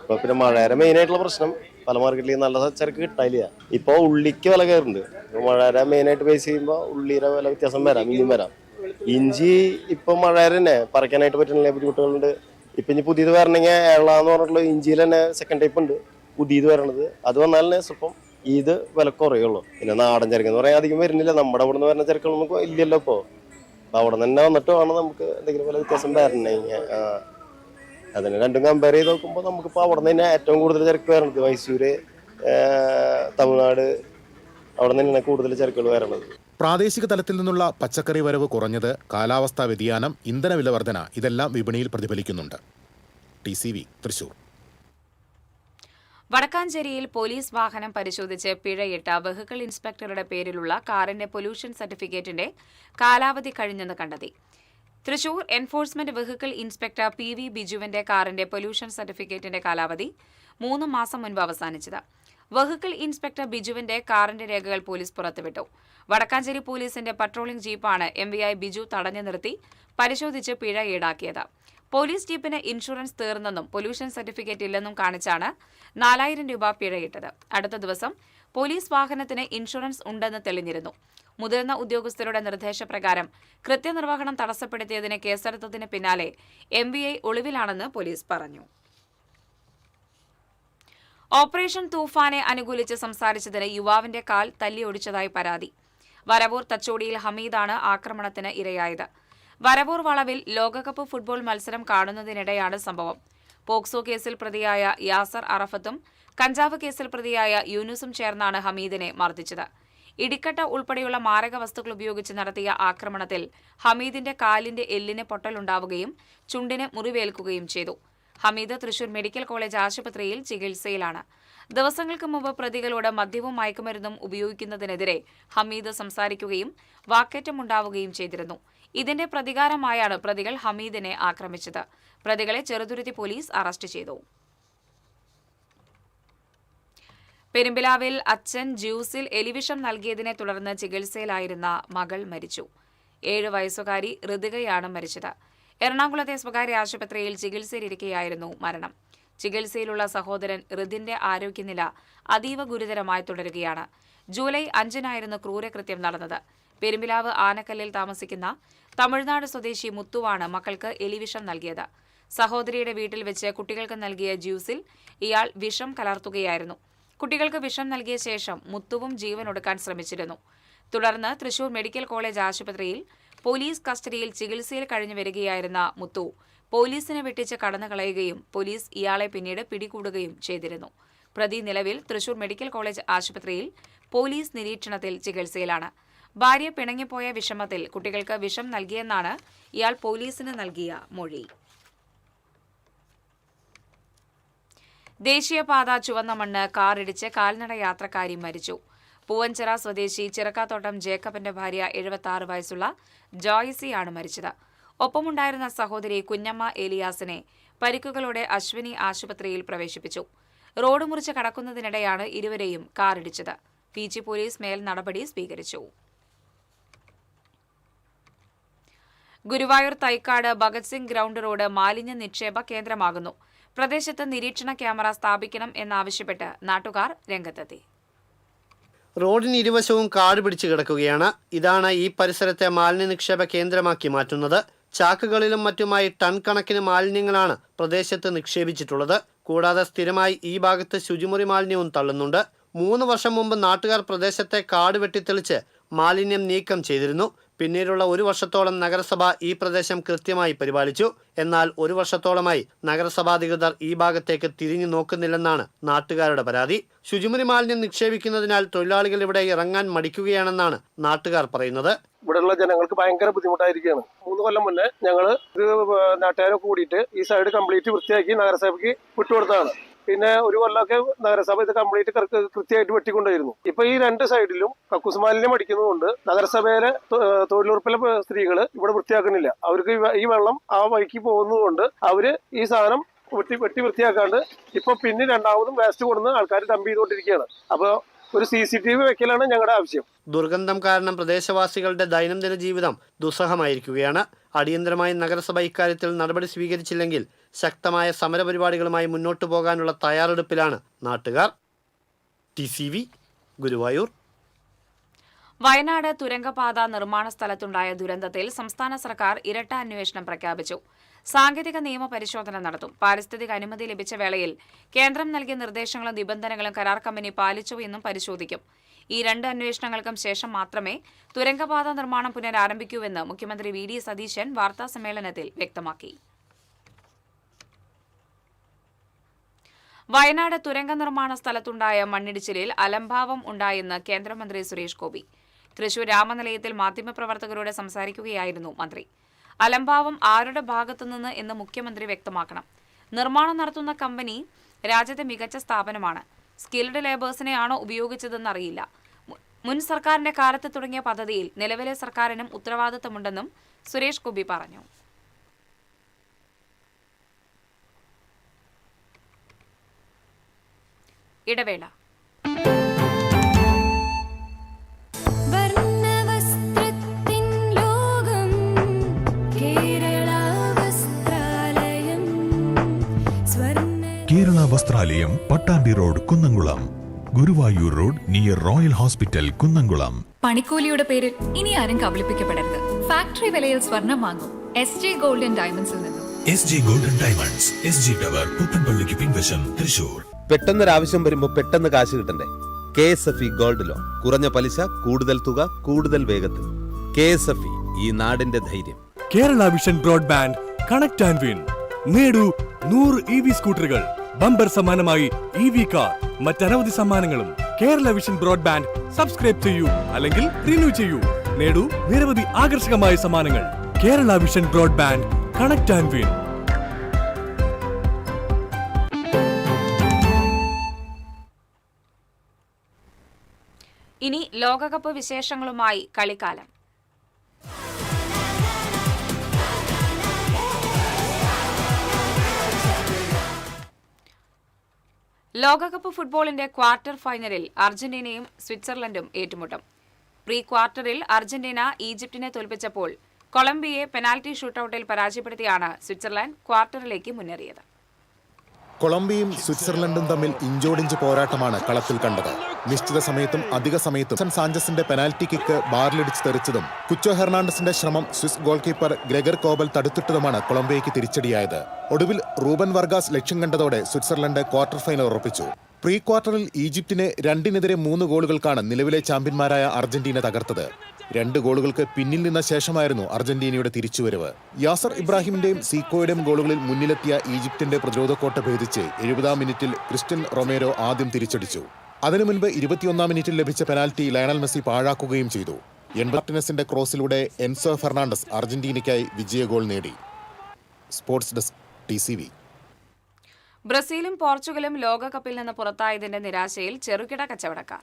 ഇപ്പൊ പിന്നെ മഴയുടെ മെയിൻ ആയിട്ടുള്ള പ്രശ്നം, പല മാർക്കറ്റിൽ നല്ല ചരക്ക് കിട്ടാനില്ല. ഇപ്പൊ ഉള്ളിക്ക് വില കയറുന്നുണ്ട്. മഴയുടെ മെയിൻ ആയിട്ട് ബേസ് ചെയ്യുമ്പോൾ ഉള്ളിയുടെ വില വ്യത്യാസം വരാം, ഇനിയും വരാം. ഇഞ്ചി ഇപ്പൊ മഴയുടെ തന്നെ പറിക്കാനായിട്ട് പറ്റുന്നില്ല, ബുദ്ധിമുട്ടുകളുണ്ട്. ഇപ്പൊ ഇനി പുതിയത് വരണമെങ്കിൽ ഏള എന്ന് പറഞ്ഞിട്ടുള്ള ഇഞ്ചിയിൽ തന്നെ സെക്കൻഡ് ടൈപ്പ് ഉണ്ട് പുതിയത് വരണത്. അത് വന്നാൽ തന്നെ സ്വപ്പം ഇത് വില കുറയുള്ളൂ. പിന്നെ നാടൻ ചരക്ക് എന്ന് പറയാൻ അധികം വരുന്നില്ല. നമ്മുടെ അവിടെ നിന്ന് വരുന്ന ചരക്കുകളൊന്നും ഇല്ലല്ലോ. ഇപ്പോൾ അവിടെ തന്നെ വന്നിട്ട് വേണം നമുക്ക് എന്തെങ്കിലും വില വ്യത്യാസം വരണേ. അതിന് രണ്ടും കമ്പയർ ചെയ്ത് നോക്കുമ്പോൾ നമുക്കിപ്പോൾ അവിടെ നിന്ന് തന്നെ ഏറ്റവും കൂടുതൽ ചരക്ക് വരണത് മൈസൂര്, തമിഴ്നാട്, അവിടെ നിന്ന് തന്നെയാണ് കൂടുതൽ ചരക്കുകൾ വരണത്. പ്രാദേശിക തലത്തിൽ നിന്നുള്ള പച്ചക്കറി വരവ് കുറഞ്ഞത്, കാലാവസ്ഥാ വ്യതിയാനം, ഇന്ധന വില വർധന ഇതെല്ലാം വിപണിയിൽ പ്രതിഫലിക്കുന്നുണ്ട്. TCV തൃശൂർ. വടക്കാഞ്ചേരിയിൽ പോലീസ് വാഹനം പരിശോധിച്ച് പിഴയിട്ട വെഹിക്കിൾ ഇൻസ്പെക്ടറുടെ പേരിലുള്ള കാറിന്റെ പൊല്യൂഷൻ സർട്ടിഫിക്കറ്റിന്റെ കാലാവധി കഴിഞ്ഞെന്ന് കണ്ടെത്തി. Thrissur enforcement vehicle inspector PV ബിജുവിന്റെ കാറിന്റെ പൊല്യൂഷൻ സർട്ടിഫിക്കറ്റിന്റെ കാലാവധി 3 മാസം മുൻപ് അവസാനിച്ചത്. വെഹിക്കിൾ ഇൻസ്പെക്ടർ ബിജുവിന്റെ കാറിന്റെ രേഖകൾ പോലീസ് പുറത്തുവിട്ടു. വടക്കാഞ്ചേരി പോലീസിന്റെ പട്രോളിംഗ് ജീപ്പാണ് MVI ബിജു തടഞ്ഞു നിർത്തി പരിശോധിച്ച് പിഴ ഈടാക്കിയത്. പോലീസ് ജീപ്പിന് ഇൻഷുറൻസ് തീർന്നെന്നും പൊല്യൂഷൻ സർട്ടിഫിക്കറ്റ് ഇല്ലെന്നും കാണിച്ചാണ് 4000 രൂപ പിഴയിട്ടത്. അടുത്ത ദിവസം പോലീസ് വാഹനത്തിന് ഇൻഷുറൻസ് ഉണ്ടെന്ന് തെളിഞ്ഞിരുന്നു. മുതിർന്ന ഉദ്യോഗസ്ഥരുടെ നിർദ്ദേശപ്രകാരം കൃത്യനിർവഹണം തടസ്സപ്പെടുത്തിയതിന് കേസെടുത്തതിന് പിന്നാലെ MVI ഒളിവിലാണെന്ന് പോലീസ് പറഞ്ഞു. ഓപ്പറേഷൻ തൂഫാനെ അനുകൂലിച്ച് സംസാരിച്ചതിന് യുവാവിന്റെ കാൽ തല്ലിയൊടിച്ചതായി പരാതി. വരവൂർ തച്ചോടിയിൽ ഹമീദാണ് ആക്രമണത്തിന് ഇരയായത്. വരവൂർ വളവിൽ ലോകകപ്പ് ഫുട്ബോൾ മത്സരം കാണുന്നതിനിടെയാണ് സംഭവം. പോക്സോ കേസിൽ പ്രതിയായ യാസർ അറഫത്തും കഞ്ചാവ് കേസിൽ പ്രതിയായ യൂനുസും ചേർന്നാണ് ഹമീദിനെ മർദ്ദിച്ചത്. ഇടിക്കട്ട ഉൾപ്പെടെയുള്ള മാരക വസ്തുക്കൾ ഉപയോഗിച്ച് നടത്തിയ ആക്രമണത്തിൽ ഹമീദിന്റെ കാലിന്റെ എല്ലിന് പൊട്ടലുണ്ടാവുകയും ചുണ്ടിന് മുറിവേൽക്കുകയും ചെയ്തു. ഹമീദ് തൃശൂർ മെഡിക്കൽ കോളേജ് ആശുപത്രിയിൽ ചികിത്സയിലാണ്. ദിവസങ്ങൾക്ക് മുമ്പ് പ്രതികളോട് മദ്യവും മയക്കുമരുന്നും ഉപയോഗിക്കുന്നതിനെതിരെ ഹമീദ് സംസാരിക്കുകയും വാക്കേറ്റമുണ്ടാവുകയും ചെയ്തിരുന്നു. ഇതിന്റെ പ്രതികാരമായാണ് പ്രതികൾ ഹമീദിനെ ആക്രമിച്ചത്. പ്രതികളെ ചെറുതുരുത്തി പോലീസ് അറസ്റ്റ് ചെയ്തു. പെരുമ്പിലാവിൽ അച്ഛൻ ജ്യൂസിൽ എലിവിഷം നൽകിയതിനെ തുടർന്ന് ചികിത്സയിലായിരുന്ന മകൾ മരിച്ചു. 7 വയസ്സുകാരി ഋതികയാണ് മരിച്ചത്. എറണാകുളത്തെ സ്വകാര്യ ആശുപത്രിയിൽ ചികിത്സയിലിരിക്കെയായിരുന്നു മരണം. ചികിത്സയിലുള്ള സഹോദരൻ ഋതിന്റെ ആരോഗ്യനില അതീവ ഗുരുതരമായി തുടരുകയാണ്. ജൂലൈ 5-നായിരുന്നു ക്രൂരകൃത്യം നടന്നത്. പെരുമ്പിലാവ് ആനക്കല്ലിൽ താമസിക്കുന്ന തമിഴ്നാട് സ്വദേശി മുത്തുവാണ് മക്കൾക്ക് എലിവിഷം നൽകിയത്. സഹോദരിയുടെ വീട്ടിൽ വെച്ച് കുട്ടികൾക്ക് നൽകിയ ജ്യൂസിൽ ഇയാൾ വിഷം കലർത്തുകയായിരുന്നു. കുട്ടികൾക്ക് വിഷം നൽകിയ ശേഷം മുത്തുവും ജീവനൊടുക്കാൻ ശ്രമിച്ചിരുന്നു. തുടർന്ന് തൃശൂർ മെഡിക്കൽ കോളേജ് ആശുപത്രിയിൽ പോലീസ് കസ്റ്റഡിയിൽ ചികിത്സയിൽ കഴിഞ്ഞു വരികയായിരുന്ന മുത്തു പോലീസിനെ വെട്ടിച്ച് കടന്നുകളയുകയും പോലീസ് ഇയാളെ പിന്നീട് പിടികൂടുകയും ചെയ്തിരുന്നു. പ്രതി നിലവിൽ തൃശൂർ മെഡിക്കൽ കോളേജ് ആശുപത്രിയിൽ പോലീസ് നിരീക്ഷണത്തിൽ ചികിത്സയിലാണ്. ഭാര്യ പിണങ്ങിപ്പോയ വിഷമത്തിൽ കുട്ടികൾക്ക് വിഷം നൽകിയെന്നാണ് ഇയാൾ പോലീസിന് നൽകിയ മൊഴി. ദേശീയപാത ചുവന്ന മണ്ണ് കാറിടിച്ച് കാൽനട യാത്രക്കാരി മരിച്ചു. പൂവഞ്ചിറ സ്വദേശി ചിറക്കാത്തോട്ടം ജേക്കബിന്റെ ഭാര്യ 76 വയസ്സുള്ള ജോയ്സിയാണ് മരിച്ചത്. ഒപ്പമുണ്ടായിരുന്ന സഹോദരി കുഞ്ഞമ്മ ഏലിയാസിനെ പരിക്കുകളോടെ അശ്വിനി ആശുപത്രിയിൽ പ്രവേശിപ്പിച്ചു. റോഡ് മുറിച്ച് കടക്കുന്നതിനിടെയാണ് ഇരുവരെയും കാറിടിച്ചത്. PG പോലീസ് മേൽ നടപടി സ്വീകരിച്ചു. ഗുരുവായൂർ തൈക്കാട് ഭഗത് സിംഗ് ഗ്രൗണ്ട് റോഡ് മാലിന്യ നിക്ഷേപ കേന്ദ്രമാകുന്നു. പ്രദേശത്ത് നിരീക്ഷണ ക്യാമറ സ്ഥാപിക്കണം എന്നാവശ്യപ്പെട്ട് നാട്ടുകാർ രംഗത്തെത്തി. റോഡിന് ഇരുവശവും കാട് പിടിച്ചു കിടക്കുകയാണ്. ഇതാണ് ഈ പരിസരത്തെ മാലിന്യ നിക്ഷേപ കേന്ദ്രമാക്കി മാറ്റുന്നത്. ചാക്കുകളിലും മറ്റുമായി ടൺ കണക്കിന് മാലിന്യങ്ങളാണ് പ്രദേശത്ത് നിക്ഷേപിച്ചിട്ടുള്ളത്. കൂടാതെ സ്ഥിരമായി ഈ ഭാഗത്ത് ശുചിമുറി മാലിന്യവും തള്ളുന്നുണ്ട്. 3 വർഷം മുമ്പ് നാട്ടുകാർ പ്രദേശത്തെ കാട് വെട്ടിത്തെളിച്ച് മാലിന്യം നീക്കം ചെയ്തിരുന്നു. പിന്നീടുള്ള 1 വർഷത്തോളം നഗരസഭ ഈ പ്രദേശം കൃത്യമായി പരിപാലിച്ചു. എന്നാൽ 1 വർഷത്തോളമായി നഗരസഭാധികൃതർ ഈ ഭാഗത്തേക്ക് തിരിഞ്ഞു നോക്കുന്നില്ലെന്നാണ് നാട്ടുകാരുടെ പരാതി. ശുചിമുറി മാലിന്യം നിക്ഷേപിക്കുന്നതിനാൽ തൊഴിലാളികൾ ഇവിടെ ഇറങ്ങാൻ മടിക്കുകയാണെന്നാണ് നാട്ടുകാർ പറയുന്നത്. ഇവിടെയുള്ള ജനങ്ങൾക്ക് ഭയങ്കര ബുദ്ധിമുട്ടായിരിക്കുകയാണ്. 3 കൊല്ലം മുന്നേ ഞങ്ങൾ ഇത് നാട്ടുകാരെ കൂടിയിട്ട് ഈ സൈഡ് കംപ്ലീറ്റ് വൃത്തിയാക്കി നഗരസഭയ്ക്ക് വിട്ടുകൊടുത്തതാണ്. പിന്നെ 1 കൊല്ലമൊക്കെ നഗരസഭ ഇത് കംപ്ലീറ്റ് കൃത്യമായിട്ട് വെട്ടിക്കൊണ്ടായിരുന്നു. ഇപ്പൊ ഈ 2 സൈഡിലും കക്കൂസ് മാലിന്യം അടിക്കുന്നതുകൊണ്ട് നഗരസഭയിലെ തൊഴിലുറപ്പിലെ സ്ത്രീകൾ ഇവിടെ വൃത്തിയാക്കുന്നില്ല. അവർക്ക് ഈ വെള്ളം ആ വഴിക്ക് പോകുന്നതുകൊണ്ട് അവര് ഈ സാധനം വെട്ടി വൃത്തിയാക്കാണ്ട് ഇപ്പൊ പിന്നെ രണ്ടാമതും വേസ്റ്റ് കൊടുന്ന് ആൾക്കാർ ഡംപ് ചെയ്തുകൊണ്ടിരിക്കുകയാണ്. അപ്പോൾ ഒരു CCTV വെക്കലാണ് ഞങ്ങളുടെ ആവശ്യം. ദുർഗന്ധം കാരണം പ്രദേശവാസികളുടെ ദൈനംദിന ജീവിതം ദുസ്സഹമായിരിക്കുകയാണ്. അടിയന്തരമായി നഗരസഭ ഇക്കാര്യത്തിൽ നടപടി സ്വീകരിച്ചില്ലെങ്കിൽ ശക്തമായ സമരപരിപാടികളുമായി മുന്നോട്ടു പോകാനുള്ള തയ്യാറെടുപ്പിലാണ് നാട്ടുകാർ. TCV ഗുരുവായൂർ. വയനാട് തുരങ്കപാത നിർമ്മാണ സ്ഥലത്തുണ്ടായ ദുരന്തത്തിൽ സംസ്ഥാന സർക്കാർ ഇരട്ട അന്വേഷണം പ്രഖ്യാപിച്ചു. സാങ്കേതിക നിയമ പരിശോധന നടത്തും. പാരിസ്ഥിതിക അനുമതി ലഭിച്ച വേളയിൽ കേന്ദ്രം നൽകിയ നിർദ്ദേശങ്ങളും നിബന്ധനകളും കരാർ കമ്പനി പാലിച്ചോ എന്നും പരിശോധിക്കും. ഈ 2 അന്വേഷണങ്ങൾക്കും ശേഷം മാത്രമേ തുരങ്കപാത നിർമ്മാണം പുനരാരംഭിക്കൂവെന്ന് മുഖ്യമന്ത്രി VD സതീശൻ വാർത്താസമ്മേളനത്തിൽ വ്യക്തമാക്കി. വയനാട് തുരങ്ക നിർമ്മാണ സ്ഥലത്തുണ്ടായ മണ്ണിടിച്ചിലിൽ അലംഭാവം ഉണ്ടായെന്ന് കേന്ദ്രമന്ത്രി സുരേഷ് ഗോപി. തൃശൂർ രാമനിലയത്തിൽ മാധ്യമപ്രവർത്തകരോട് സംസാരിക്കുകയായിരുന്നു മന്ത്രി. അലംഭാവം ആരുടെ ഭാഗത്തുനിന്ന് എന്ന് മുഖ്യമന്ത്രി വ്യക്തമാക്കണം. നിർമ്മാണം നടത്തുന്ന കമ്പനി രാജ്യത്തെ മികച്ച സ്ഥാപനമാണ്. സ്കിൽഡ് ലേബേഴ്സിനെയാണോ ഉപയോഗിച്ചതെന്നറിയില്ല. മുൻ സർക്കാരിന്റെ കാലത്ത് തുടങ്ങിയ പദ്ധതിയിൽ നിലവിലെ സർക്കാരിനും ഉത്തരവാദിത്തമുണ്ടെന്നും സുരേഷ് ഗോപി പറഞ്ഞു. ഇടവേള. Devalayam, Pattambi road, Kunnamkulam. Guruvayur road near royal hospital, Kunnamkulam. പണിക്കൂലിയുടെ പേരിൽ ഇനി ആരും കബളിപ്പിക്കപ്പെടരുത്. ഫാക്ടറി വിലയിൽ സ്വർണം വാങ്ങും SJ ഗോൾഡ് ആൻഡ് ഡയമണ്ട്സിൽ നിന്നും. SJ golden diamonds, SG tower, പുത്തൻപള്ളിക്ക് പിൻവശം, തൃശൂർ. പെട്ടെന്നൊരാവശ്യം വരുമ്പോ പെട്ടെന്ന് കാശ് കിട്ടണ്ടേ? KSFE gold loan. കുറഞ്ഞ പലിശ, കൂടുതൽ തുക, കൂടുതൽ വേഗത്തിൽ. KSFE, ഈ നാടിന്റെ ധൈര്യം. Kerala vision broadband connect and win. നേടൂ 100 EV സ്കൂട്ടറുകൾ, ബമ്പർ സമ്മാനമായി EV കാർ, മറ്റനവധി സമ്മാനങ്ങളും. കേരള വിഷൻ ബ്രോഡ്ബാൻഡ് സബ്സ്ക്രൈബ് ചെയ്യൂ, അല്ലെങ്കിൽ റിന്യൂ ചെയ്യൂ. നേടൂ നിരവധി ആകർഷകമായ സമ്മാനങ്ങൾ. Kerala vision broadband connect and win. ഇനി ലോകകപ്പ് വിശേഷങ്ങളുമായി കളിക്കാലം. ലോകകപ്പ് ഫുട്ബോളിന്റെ ക്വാർട്ടർ ഫൈനലിൽ അർജന്റീനയും സ്വിറ്റ്സർലൻഡും ഏറ്റുമുട്ടും. പ്രീ ക്വാർട്ടറിൽ അർജന്റീന ഈജിപ്തിനെ തോൽപ്പിച്ചപ്പോൾ കൊളംബിയയെ പെനാൽറ്റി ഷൂട്ടൌട്ടിൽ പരാജയപ്പെടുത്തിയാണ് സ്വിറ്റ്സർലൻഡ് ക്വാർട്ടറിലേക്ക് മുന്നേറിയത്. കൊളംബിയയും സ്വിറ്റ്സർലൻഡും തമ്മിൽ ഇഞ്ചോടിഞ്ച് പോരാട്ടമാണ് കളത്തിൽ കണ്ടത്. നിശ്ചിത സമയത്തും അധിക സമയത്തും സാഞ്ചസിന്റെ പെനാൽറ്റി കിക്ക് ബാറിലിടിച്ച് തെറിച്ചതും കുച്ചോ ഹെർണാണ്ടസിന്റെ ശ്രമം സ്വിസ് ഗോൾ കീപ്പർ ഗ്രെഗർ കോബൽ തടുത്തിട്ടതുമാണ് കൊളംബിയയ്ക്ക് തിരിച്ചടിയായത്. ഒടുവിൽ റൂബൻ വർഗാസ് ലക്ഷ്യം കണ്ടതോടെ സ്വിറ്റ്സർലൻഡ് ക്വാർട്ടർ ഫൈനൽ ഉറപ്പിച്ചു. പ്രീ ക്വാർട്ടറിൽ ഈജിപ്തിനെ 2-3 ഗോളുകൾക്കാണ് നിലവിലെ ചാമ്പ്യന്മാരായ അർജന്റീന തകർത്തത്. 2 ഗോളുകൾക്ക് പിന്നിൽ നിന്ന ശേഷമായിരുന്നു അർജന്റീനയുടെ തിരിച്ചുവരവ്. യാസർ ഇബ്രാഹിമിന്റെയും സീക്കോയുടെയും ഗോളുകളിൽ മുന്നിലെത്തിയ ഈജിപ്തിന്റെ പ്രതിരോധക്കോട്ട ഭേദിച്ച് 70-ാം മിനിറ്റിൽ ക്രിസ്റ്റ്യൻ റൊമേരോ ആദ്യം തിരിച്ചടിച്ചു. അതിനു മുൻപ് 21-ാം മിനിറ്റിൽ ലഭിച്ച പെനാൽറ്റി ലയണൽ മെസ്സി പാഴാക്കുകയും ചെയ്തു. മാർട്ടിനസിന്റെ ക്രോസിലൂടെ എൻസോ ഫെർണാണ്ടസ് അർജന്റീനയ്ക്കായി വിജയ ഗോൾ നേടി. Sports desk, TCV. ബ്രസീലും പോർച്ചുഗലും ലോകകപ്പിൽ നിന്ന് പുറത്തായതിന്റെ നിരാശയിൽ ചെറുകിട കച്ചവടക്കാർ.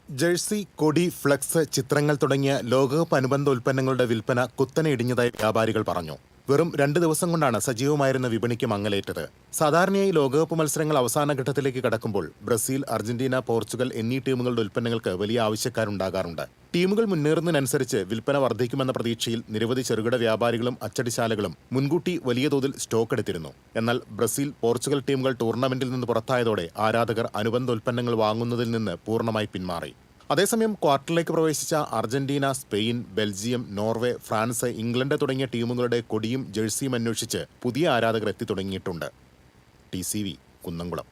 ജേഴ്സി, കൊടി, ഫ്ലക്സ്, ചിത്രങ്ങൾ തുടങ്ങിയ ലോകകപ്പ് അനുബന്ധ ഉൽപ്പന്നങ്ങളുടെ വിൽപ്പന കുത്തനെ ഇടിഞ്ഞതായി വ്യാപാരികൾ പറഞ്ഞു. വെറും 2 ദിവസം കൊണ്ടാണ് സജീവമായിരുന്ന വിപണിക്ക് മങ്ങലേറ്റത്. സാധാരണയായി ലോകകപ്പ് മത്സരങ്ങൾ അവസാന ഘട്ടത്തിലേക്ക് കടക്കുമ്പോൾ ബ്രസീൽ, അർജന്റീന, പോർച്ചുഗൽ എന്നീ ടീമുകളുടെ ഉൽപ്പന്നങ്ങൾക്ക് വലിയ ആവശ്യക്കാരുണ്ടാകാറുണ്ട്. ടീമുകൾ മുന്നേറുന്നതിനനുസരിച്ച് വിൽപ്പന വർദ്ധിക്കുമെന്ന പ്രതീക്ഷയിൽ നിരവധി ചെറുകിട വ്യാപാരികളും അച്ചടിശാലകളും മുൻകൂട്ടി വലിയ തോതിൽ സ്റ്റോക്ക് എടുത്തിരുന്നു. എന്നാൽ ബ്രസീൽ, പോർച്ചുഗൽ ടീമുകൾ ടൂർണമെന്റിൽ നിന്ന് പുറത്തായതോടെ ആരാധകർ അനുബന്ധ ഉൽപ്പന്നങ്ങൾ വാങ്ങുന്നതിൽ നിന്ന് പൂർണ്ണമായി പിന്മാറി. അതേസമയം ക്വാർട്ടറിലേക്ക് പ്രവേശിച്ച Argentina, Spain, Belgium, Norway, France, England തുടങ്ങിയ ടീമുകളുടെ കൊടിയും ജേഴ്സിയും അന്വേഷിച്ച് പുതിയ ആരാധകർ എത്തി തുടങ്ങിയിട്ടുണ്ട്. TCV, കുന്നംകുളം.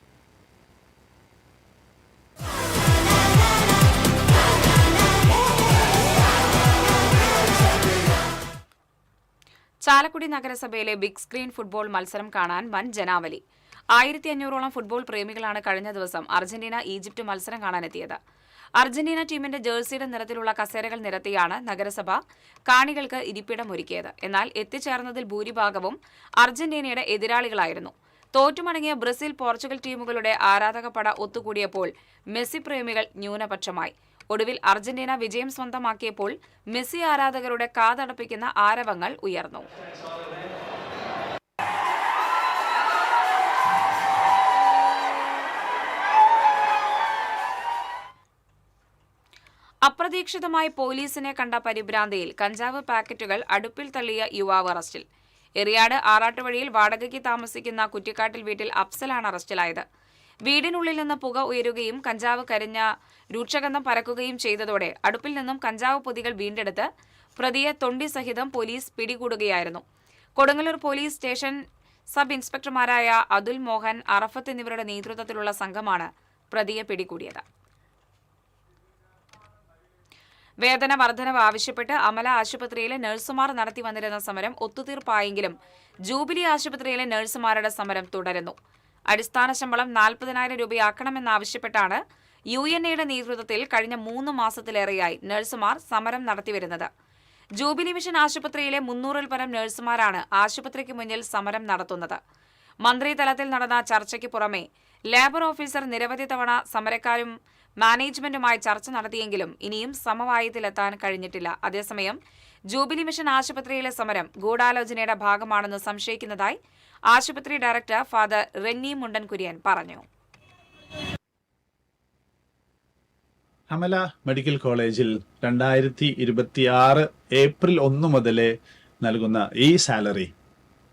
ചാലക്കുടി നഗരസഭയിലെ ബിഗ് സ്ക്രീൻ ഫുട്ബോൾ മത്സരം കാണാൻ വൻ ജനാവലി. 1500ഓളം ഫുട്ബോൾ പ്രേമികളാണ് കഴിഞ്ഞ ദിവസം അർജന്റീന ഈജിപ്ത് മത്സരം കാണാനെത്തിയത്. അർജന്റീന ടീമിന്റെ ജേഴ്സിയുടെ നിറത്തിലുള്ള കസേരകൾ നിരത്തിയാണ് നഗരസഭ കാണികൾക്ക് ഇരിപ്പിടമൊരുക്കിയത്. എന്നാൽ എത്തിച്ചേർന്നതിൽ ഭൂരിഭാഗവും അർജന്റീനയുടെ എതിരാളികളായിരുന്നു. തോറ്റുമടങ്ങിയ ബ്രസീൽ, പോർച്ചുഗൽ ടീമുകളുടെ ആരാധകപ്പട ഒത്തുകൂടിയപ്പോൾ മെസ്സി പ്രേമികൾ ന്യൂനപക്ഷമായി. ഒടുവിൽ അർജന്റീന വിജയം സ്വന്തമാക്കിയപ്പോൾ മെസ്സി ആരാധകരുടെ കാതടപ്പിക്കുന്ന ആരവങ്ങൾ ഉയർന്നു. അപ്രതീക്ഷിതമായി പോലീസിനെ കണ്ട പരിഭ്രാന്തിയിൽ കഞ്ചാവ് പാക്കറ്റുകൾ അടുപ്പിൽ തള്ളിയ യുവാവ് അറസ്റ്റിൽ. എറിയാട് ആറാട്ടുവഴിയിൽ വാടകയ്ക്ക് താമസിക്കുന്ന കുറ്റിക്കാട്ടിൽ വീട്ടിൽ അഫ്സലാണ് അറസ്റ്റിലായത്. വീടിനുള്ളിൽ നിന്ന് പുക ഉയരുകയും കഞ്ചാവ് കരിഞ്ഞ രൂക്ഷഗന്ധം പരക്കുകയും ചെയ്തതോടെ അടുപ്പിൽ നിന്നും കഞ്ചാവ് പൊതികൾ വീണ്ടെടുത്ത് പ്രതിയെ തൊണ്ടി സഹിതം പോലീസ് പിടികൂടുകയായിരുന്നു. കൊടുങ്ങല്ലൂർ പോലീസ് സ്റ്റേഷൻ സബ് ഇൻസ്പെക്ടർമാരായ അതുൽ മോഹൻ, അറഫത്ത് എന്നിവരുടെ നേതൃത്വത്തിലുള്ള സംഘമാണ് പ്രതിയെ പിടികൂടിയത്. വേതന വർധനവ് ആവശ്യപ്പെട്ട് അമല ആശുപത്രിയിലെ നഴ്സുമാർ നടത്തി വന്നിരുന്ന സമരം ഒത്തുതീർപ്പായെങ്കിലും ജൂബിലി ആശുപത്രിയിലെ നഴ്സുമാരുടെ സമരം തുടരുന്നു. അടിസ്ഥാന ശമ്പളം 40,000 രൂപയാക്കണമെന്നാവശ്യപ്പെട്ടാണ് UNAയുടെ നേതൃത്വത്തിൽ കഴിഞ്ഞ 3 മാസത്തിലേറെയായി നഴ്സുമാർ സമരം നടത്തിവരുന്നത്. ജൂബിലി മിഷൻ ആശുപത്രിയിലെ 300-ൽ പരം നഴ്സുമാരാണ് ആശുപത്രിക്ക് മുന്നിൽ സമരം നടത്തുന്നത്. മന്ത്രി തലത്തിൽ നടന്ന ചർച്ചയ്ക്ക് പുറമെ ലേബർ ഓഫീസർ നിരവധി തവണ സമരക്കാരും മാനേജ്മെന്റുമായി ചർച്ച നടത്തിയെങ്കിലും ഇനിയും സമവായത്തിലെത്താൻ കഴിഞ്ഞിട്ടില്ല. അതേസമയം ജൂബിലി മിഷൻ ആശുപത്രിയിലെ സമരം ഗൂഢാലോചനയുടെ ഭാഗമാണെന്ന് സംശയിക്കുന്നതായി ആശുപത്രി ഡയറക്ടർ ഫാദർ റെന്നി മുണ്ടൻ കുര്യൻ പറഞ്ഞു. അമല മെഡിക്കൽ കോളേജിൽ 2026 ഏപ്രിൽ 1 മുതൽ നൽകുന്ന ഈ സാലറി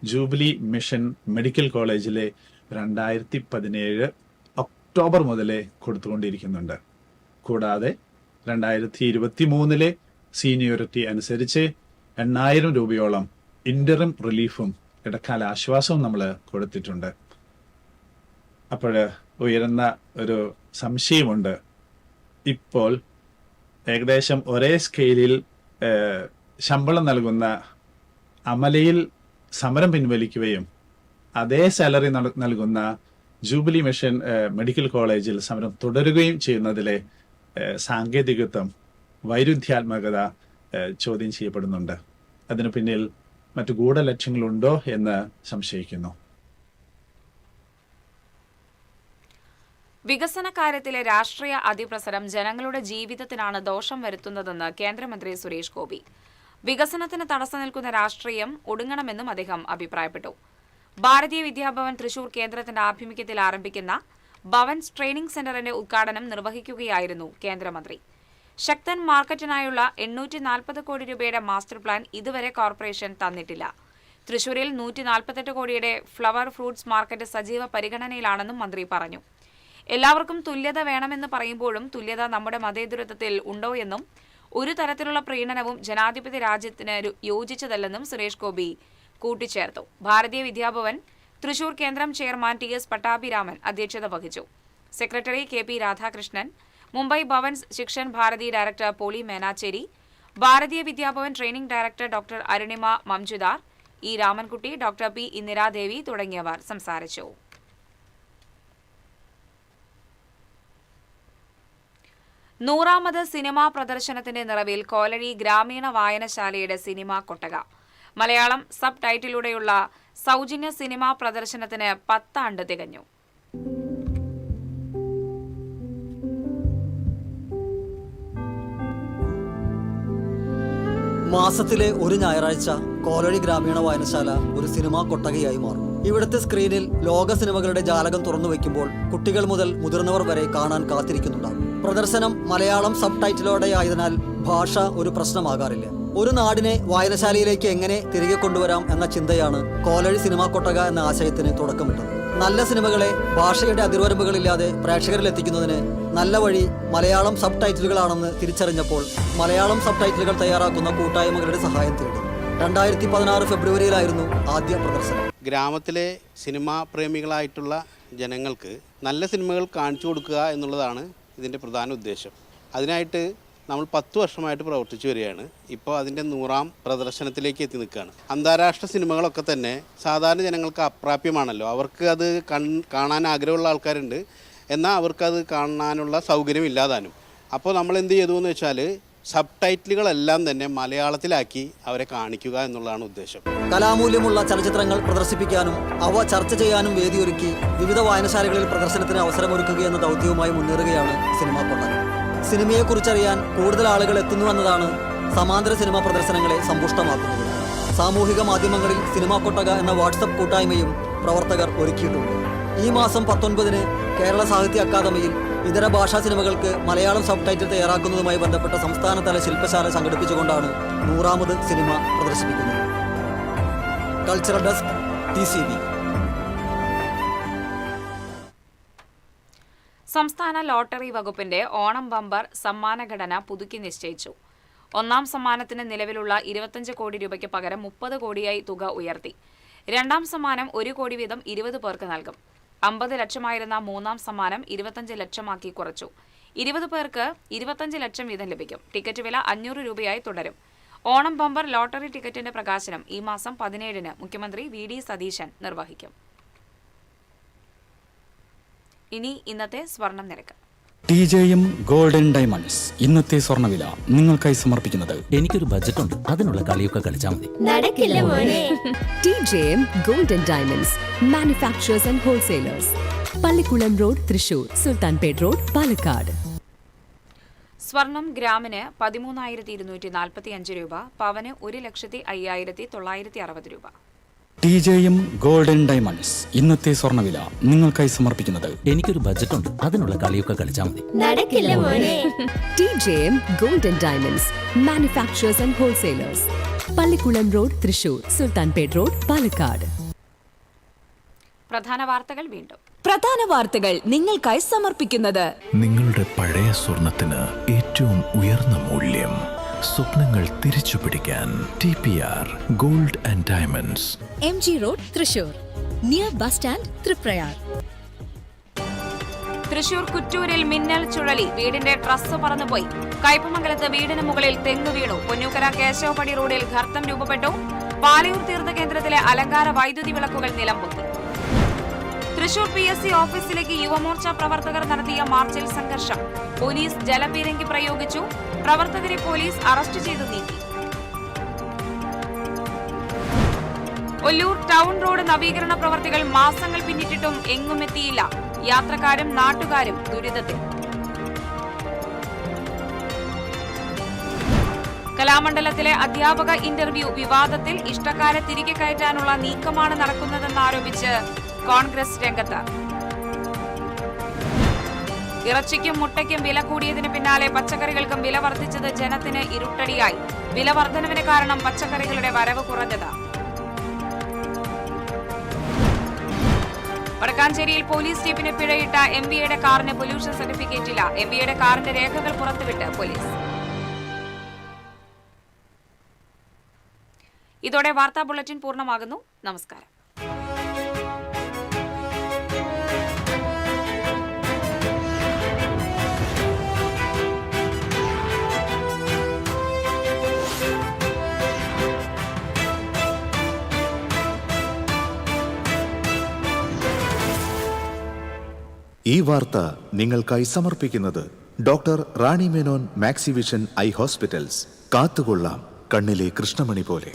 ജൂബിലി മിഷൻ മെഡിക്കൽ കോളേജിലെ 2017 ഒക്ടോബർ മുതലേ കൊടുത്തുകൊണ്ടിരിക്കുന്നുണ്ട്. കൂടാതെ 2023 സീനിയോറിറ്റി അനുസരിച്ച് 8,000 രൂപയോളം ഇൻ്ററിം റിലീഫും ഇടക്കാല ആശ്വാസവും നമ്മൾ കൊടുത്തിട്ടുണ്ട്. അപ്പോൾ ഉയരുന്ന ഒരു സംശയമുണ്ട്. ഇപ്പോൾ ഏകദേശം ഒരേ സ്കെയിലിൽ ശമ്പളം നൽകുന്ന അമലയിൽ സമരം പിൻവലിക്കുകയും അതേ സാലറി നൽകുന്ന ജൂബിലി മിഷൻ മെഡിക്കൽ കോളേജിൽ സമരം തുടരുകയും ചെയ്യുന്നതിലെ സാങ്കേതികത്വം, വൈരുദ്ധ്യാത്മകത ചോദ്യം ചെയ്യപ്പെടുന്നുണ്ട്. അതിനു പിന്നിൽ മറ്റു ഗൂഢലക്ഷ്യങ്ങളുണ്ടോ എന്ന് സംശയിക്കുന്നു. വികസന കാര്യത്തിലെ രാഷ്ട്രീയ അതിപ്രസരം ജനങ്ങളുടെ ജീവിതത്തിനാണ് ദോഷം വരുത്തുന്നതെന്ന് കേന്ദ്രമന്ത്രി സുരേഷ് ഗോപി. വികസനത്തിന് തടസ്സം നിൽക്കുന്ന രാഷ്ട്രീയം ഒടുങ്ങണമെന്നും അദ്ദേഹം അഭിപ്രായപ്പെട്ടു. ഭാരതീയ വിദ്യാഭവൻ തൃശൂർ കേന്ദ്രത്തിന്റെ ആഭിമുഖ്യത്തിൽ ആരംഭിക്കുന്ന ഭവൻസ് ട്രെയിനിംഗ് സെന്ററിന്റെ ഉദ്ഘാടനം നിർവഹിക്കുകയായിരുന്നു കേന്ദ്രമന്ത്രി. ശക്തൻ മാർക്കറ്റിനായുള്ള 840 കോടി രൂപയുടെ മാസ്റ്റർ പ്ലാൻ ഇതുവരെ കോർപ്പറേഷൻ തന്നിട്ടില്ല. തൃശൂരിൽ 148 കോടിയുടെ ഫ്ലവർ ഫ്രൂട്ട്സ് മാർക്കറ്റ് സജീവ പരിഗണനയിലാണെന്നും മന്ത്രി പറഞ്ഞു. എല്ലാവർക്കും തുല്യത വേണമെന്ന് പറയുമ്പോഴും തുല്യത നമ്മുടെ മതേതരത്വത്തിൽ ഉണ്ടോ എന്നും ഒരു തരത്തിലുള്ള പ്രീണനവും ജനാധിപത്യ രാജ്യത്തിന് യോജിച്ചതല്ലെന്നും സുരേഷ് ഗോപി കൂട്ടിച്ചേർത്തു. ഭാരതീയ വിദ്യാഭവൻ തൃശൂർ കേന്ദ്രം ചെയർമാൻ TS പട്ടാഭിരാമൻ അധ്യക്ഷത വഹിച്ചു. Secretary KP Radhakrishnan, Mumbai Bhavan's Shikshan Bharati director Poly Menachery, Bharatiya Vidya Bhavan training director doctor Arunima Majumdar, E Ramankutty, doctor P Indiradevi തുടങ്ങിയവർ സംസാരിച്ചു. നൂറാമത് സിനിമാ പ്രദർശനത്തിന്റെ നിറവിൽ കോലഴി ഗ്രാമീണ വായനശാലയുടെ സിനിമാ കൊട്ടക. മലയാളം സബ് ടൈറ്റിലൂടെയുള്ള സൗജന്യ സിനിമാ പ്രദർശനത്തിന് 10 ആണ്ട് തികഞ്ഞു. മാസത്തിലെ ഒരു ഞായറാഴ്ച കോലഴി ഗ്രാമീണ വായനശാല ഒരു സിനിമാ കൊട്ടകയായി മാറും. ഇവിടുത്തെ സ്ക്രീനിൽ ലോക സിനിമകളുടെ ജാലകം തുറന്നു വയ്ക്കുമ്പോൾ കുട്ടികൾ മുതൽ മുതിർന്നവർ വരെ കാണാൻ കാത്തിരിക്കുന്നുണ്ടാകും. പ്രദർശനം മലയാളം സബ് ടൈറ്റിലോടെയായതിനാൽ ഭാഷ ഒരു പ്രശ്നമാകാറില്ല. ഒരു നാടിനെ വായനശാലയിലേക്ക് എങ്ങനെ തിരികെ കൊണ്ടുവരാം എന്ന ചിന്തയാണ് കോലഴി സിനിമാ കൊട്ടക എന്ന ആശയത്തിന് തുടക്കമിട്ടത്. നല്ല സിനിമകളെ ഭാഷയുടെ അതിർവരമ്പുകളില്ലാതെ പ്രേക്ഷകരിൽ എത്തിക്കുന്നതിന് നല്ല വഴി മലയാളം സബ് ടൈറ്റിലുകളാണെന്ന് തിരിച്ചറിഞ്ഞപ്പോൾ മലയാളം സബ് ടൈറ്റിലുകൾ തയ്യാറാക്കുന്ന കൂട്ടായ്മകളുടെ സഹായം തേടി. 2016 ഫെബ്രുവരിയിലായിരുന്നു ആദ്യ പ്രദർശനം. ഗ്രാമത്തിലെ സിനിമാ പ്രേമികളായിട്ടുള്ള ജനങ്ങൾക്ക് നല്ല സിനിമകൾ കാണിച്ചു കൊടുക്കുക എന്നുള്ളതാണ് ഇതിൻ്റെ പ്രധാന ഉദ്ദേശം. അതിനായിട്ട് നമ്മൾ 10 വർഷമായിട്ട് പ്രവർത്തിച്ചു വരികയാണ്. ഇപ്പോൾ അതിൻ്റെ 100ാം പ്രദർശനത്തിലേക്ക് എത്തി നിൽക്കുകയാണ്. അന്താരാഷ്ട്ര സിനിമകളൊക്കെ തന്നെ സാധാരണ ജനങ്ങൾക്ക് അപ്രാപ്യമാണല്ലോ. അവർക്ക് അത് കാണാൻ ആഗ്രഹമുള്ള ആൾക്കാരുണ്ട്, എന്നാൽ അവർക്കത് കാണാനുള്ള സൗകര്യം ഇല്ലാതാനും. അപ്പോൾ നമ്മൾ എന്ത് ചെയ്തു എന്ന് വെച്ചാൽ സബ് ടൈറ്റിലുകളെല്ലാം തന്നെ മലയാളത്തിലാക്കി അവരെ കാണിക്കുക എന്നുള്ളതാണ് ഉദ്ദേശം. കലാമൂല്യമുള്ള ചലച്ചിത്രങ്ങൾ പ്രദർശിപ്പിക്കാനും അവ ചർച്ച ചെയ്യാനും വേദിയൊരുക്കി വിവിധ വായനശാലകളിൽ പ്രദർശനത്തിന് അവസരമൊരുക്കുക എന്ന ദൗത്യവുമായി മുന്നേറുകയാണ് സിനിമാ കൊട്ടക. സിനിമയെക്കുറിച്ചറിയാൻ കൂടുതൽ ആളുകൾ എത്തുന്നു എന്നതാണ് സമാന്തര സിനിമാ പ്രദർശനങ്ങളെ സമ്പുഷ്ടമാക്കുന്നത്. സാമൂഹിക മാധ്യമങ്ങളിൽ സിനിമാ കൊട്ടക എന്ന വാട്സപ്പ് കൂട്ടായ്മയും പ്രവർത്തകർ ഒരുക്കിയിട്ടുണ്ട്. ഈ മാസം 19-ന് കേരള സാഹിത്യ അക്കാദമിയിൽ ഇതര ഭാഷാ സിനിമകൾക്ക് മലയാളം സബ് ടൈറ്റിൽ തയ്യാറാക്കുന്നതുമായി ബന്ധപ്പെട്ട സംസ്ഥാനതല ശില്പശാല സംഘടിപ്പിച്ചുകൊണ്ടാണ് 100ാമത് സിനിമ പ്രദർശിപ്പിക്കുന്നത്. Cultural desk TCV. സംസ്ഥാന ലോട്ടറി വകുപ്പിന്റെ ഓണം ബമ്പർ സമ്മാനഘടന പുതുക്കി നിശ്ചയിച്ചു. 1ാം സമ്മാനത്തിന് നിലവിലുള്ള 25 കോടി രൂപയ്ക്ക് പകരം 30 കോടിയായി തുക ഉയർത്തി. 2ാം സമ്മാനം 1 കോടി വീതം 20 പേർക്ക് നൽകും. 50 ലക്ഷമായിരുന്ന 3ാം സമ്മാനം 25 ലക്ഷമാക്കി കുറച്ചു. 20 പേർക്ക് 25 ലക്ഷം വീതം ലഭിക്കും. ടിക്കറ്റ് വില 500 രൂപയായി തുടരും. ഓണം ബമ്പർ ലോട്ടറി ടിക്കറ്റിന്റെ പ്രകാശനം ഈ മാസം 17-ന് മുഖ്യമന്ത്രി VD സതീശൻ നിർവഹിക്കും. ഇനി ഇന്നത്തെ സ്വർണം നിരക്ക്. TJM ഗോൾഡൻ ഡയമണ്ട്സ് ഇന്നത്തെ സ്വർണ്ണവില നിങ്ങൾക്കായി സമർപ്പിക്കുന്നത് എനിക്കൊരു ബജറ്റ് ഉണ്ട്, അതിനുള്ള കളിയൊക്കെ കളിച്ചാൽ മതി. നടക്കില്ല മോനെ. TJM golden diamonds manufacturers and wholesalers, Pallikulam road, Thrissur, Sultanpet road, Palakkad. സ്വർണം ഗ്രാമിന് 13,245 രൂപ, പവന് 1,05,960 രൂപ. TJM ഗോൾഡൻ ഡയമണ്ട്സ് ഇന്നത്തെ സ്വർണ്ണവില നിങ്ങൾക്കായി സമർപ്പിക്കുന്നത് എനിക്കൊരു ബജറ്റ് ഉണ്ട്, അതിനുള്ള കളിയൊക്കെ കളിച്ചാൽ മതി. നടക്കില്ല മോനെ. TJM golden diamonds manufacturers and wholesalers, Pallikulam road, Thrissur, Sultanpet road, Palakkad. പ്രധാന വാർത്തകൾ വീണ്ടും. പ്രധാന വാർത്തകൾ നിങ്ങൾക്കായി സമർപ്പിക്കുന്നത് നിങ്ങളുടെ പഴയ സ്വർണത്തിന് ഏറ്റവും ഉയർന്ന മൂല്യം. സ്വപ്നങ്ങൾ തിരിച്ചുപിടിക്കാൻ TPR gold and diamonds, MG road Thrissur, near bus stand Triprayar. Thrissur കുറ്റൂരിൽ മിന്നൽ ചുഴലി, വീടിന്റെ ട്രസ് പറന്നുപോയി. കയ്പമംഗലത്ത് വീടിന് മുകളിൽ തെങ്ങ് വീണു. പൊന്നൂക്കര കേശവപടി റോഡിൽ ഗർത്തം രൂപപ്പെട്ടു. പാലയൂർ തീർത്ഥകേന്ദ്രത്തിലെ അലങ്കാര വൈദ്യുതി വിളക്കുകൾ നിലംപൊത്തി. തൃശൂർ PSC ഓഫീസിലേക്ക് യുവമോർച്ച പ്രവർത്തകർ നടത്തിയ മാർച്ചിൽ സംഘർഷം. പോലീസ് ജലപീരങ്കി പ്രയോഗിച്ചു. പ്രവർത്തകരെ പോലീസ് അറസ്റ്റ് ചെയ്തു നീക്കി. ഒല്ലൂർ ടൗൺ റോഡ് നവീകരണ പ്രവർത്തികൾ മാസങ്ങൾ പിന്നിട്ടിട്ടും എങ്ങുമെത്തിയില്ല. യാത്രക്കാരും നാട്ടുകാരും ദുരിതത്തിൽ. കലാമണ്ഡലത്തിലെ അധ്യാപക ഇന്റർവ്യൂ വിവാദത്തിൽ ഇഷ്ടക്കാരെ തിരികെ കയറ്റാനുള്ള നീക്കമാണ് നടക്കുന്നതെന്നാരോപിച്ച് കോൺഗ്രസ് രംഗത്ത്. ഇറച്ചിക്കും മുട്ടയ്ക്കും വില കൂടിയതിന് പിന്നാലെ പച്ചക്കറികൾക്കും വില വർദ്ധിച്ചത് ജനത്തിന് ഇരുട്ടടിയായി. വില വർധനവിന് കാരണം പച്ചക്കറികളുടെ വരവ് കുറഞ്ഞത്. വടക്കാഞ്ചേരിയിൽ പോലീസ് ജീപ്പിന് പിഴയിട്ട MVയുടെ കാറിന് പൊല്യൂഷൻ സർട്ടിഫിക്കറ്റ് ഇല്ല. MVയുടെ കാറിന്റെ രേഖകൾ പുറത്തുവിട്ട് പോലീസ്. ഇതോടെ വാർത്താ ബുള്ളറ്റിൻ പൂർണ്ണമാകുന്നു. നമസ്കാരം. ഈ വാർത്ത നിങ്ങൾക്കായി സമർപ്പിക്കുന്നത് doctor Rani Menon Maxivision I hospitals. കാത്തുകൊള്ളാം കണ്ണിലെ കൃഷ്ണമണി പോലെ.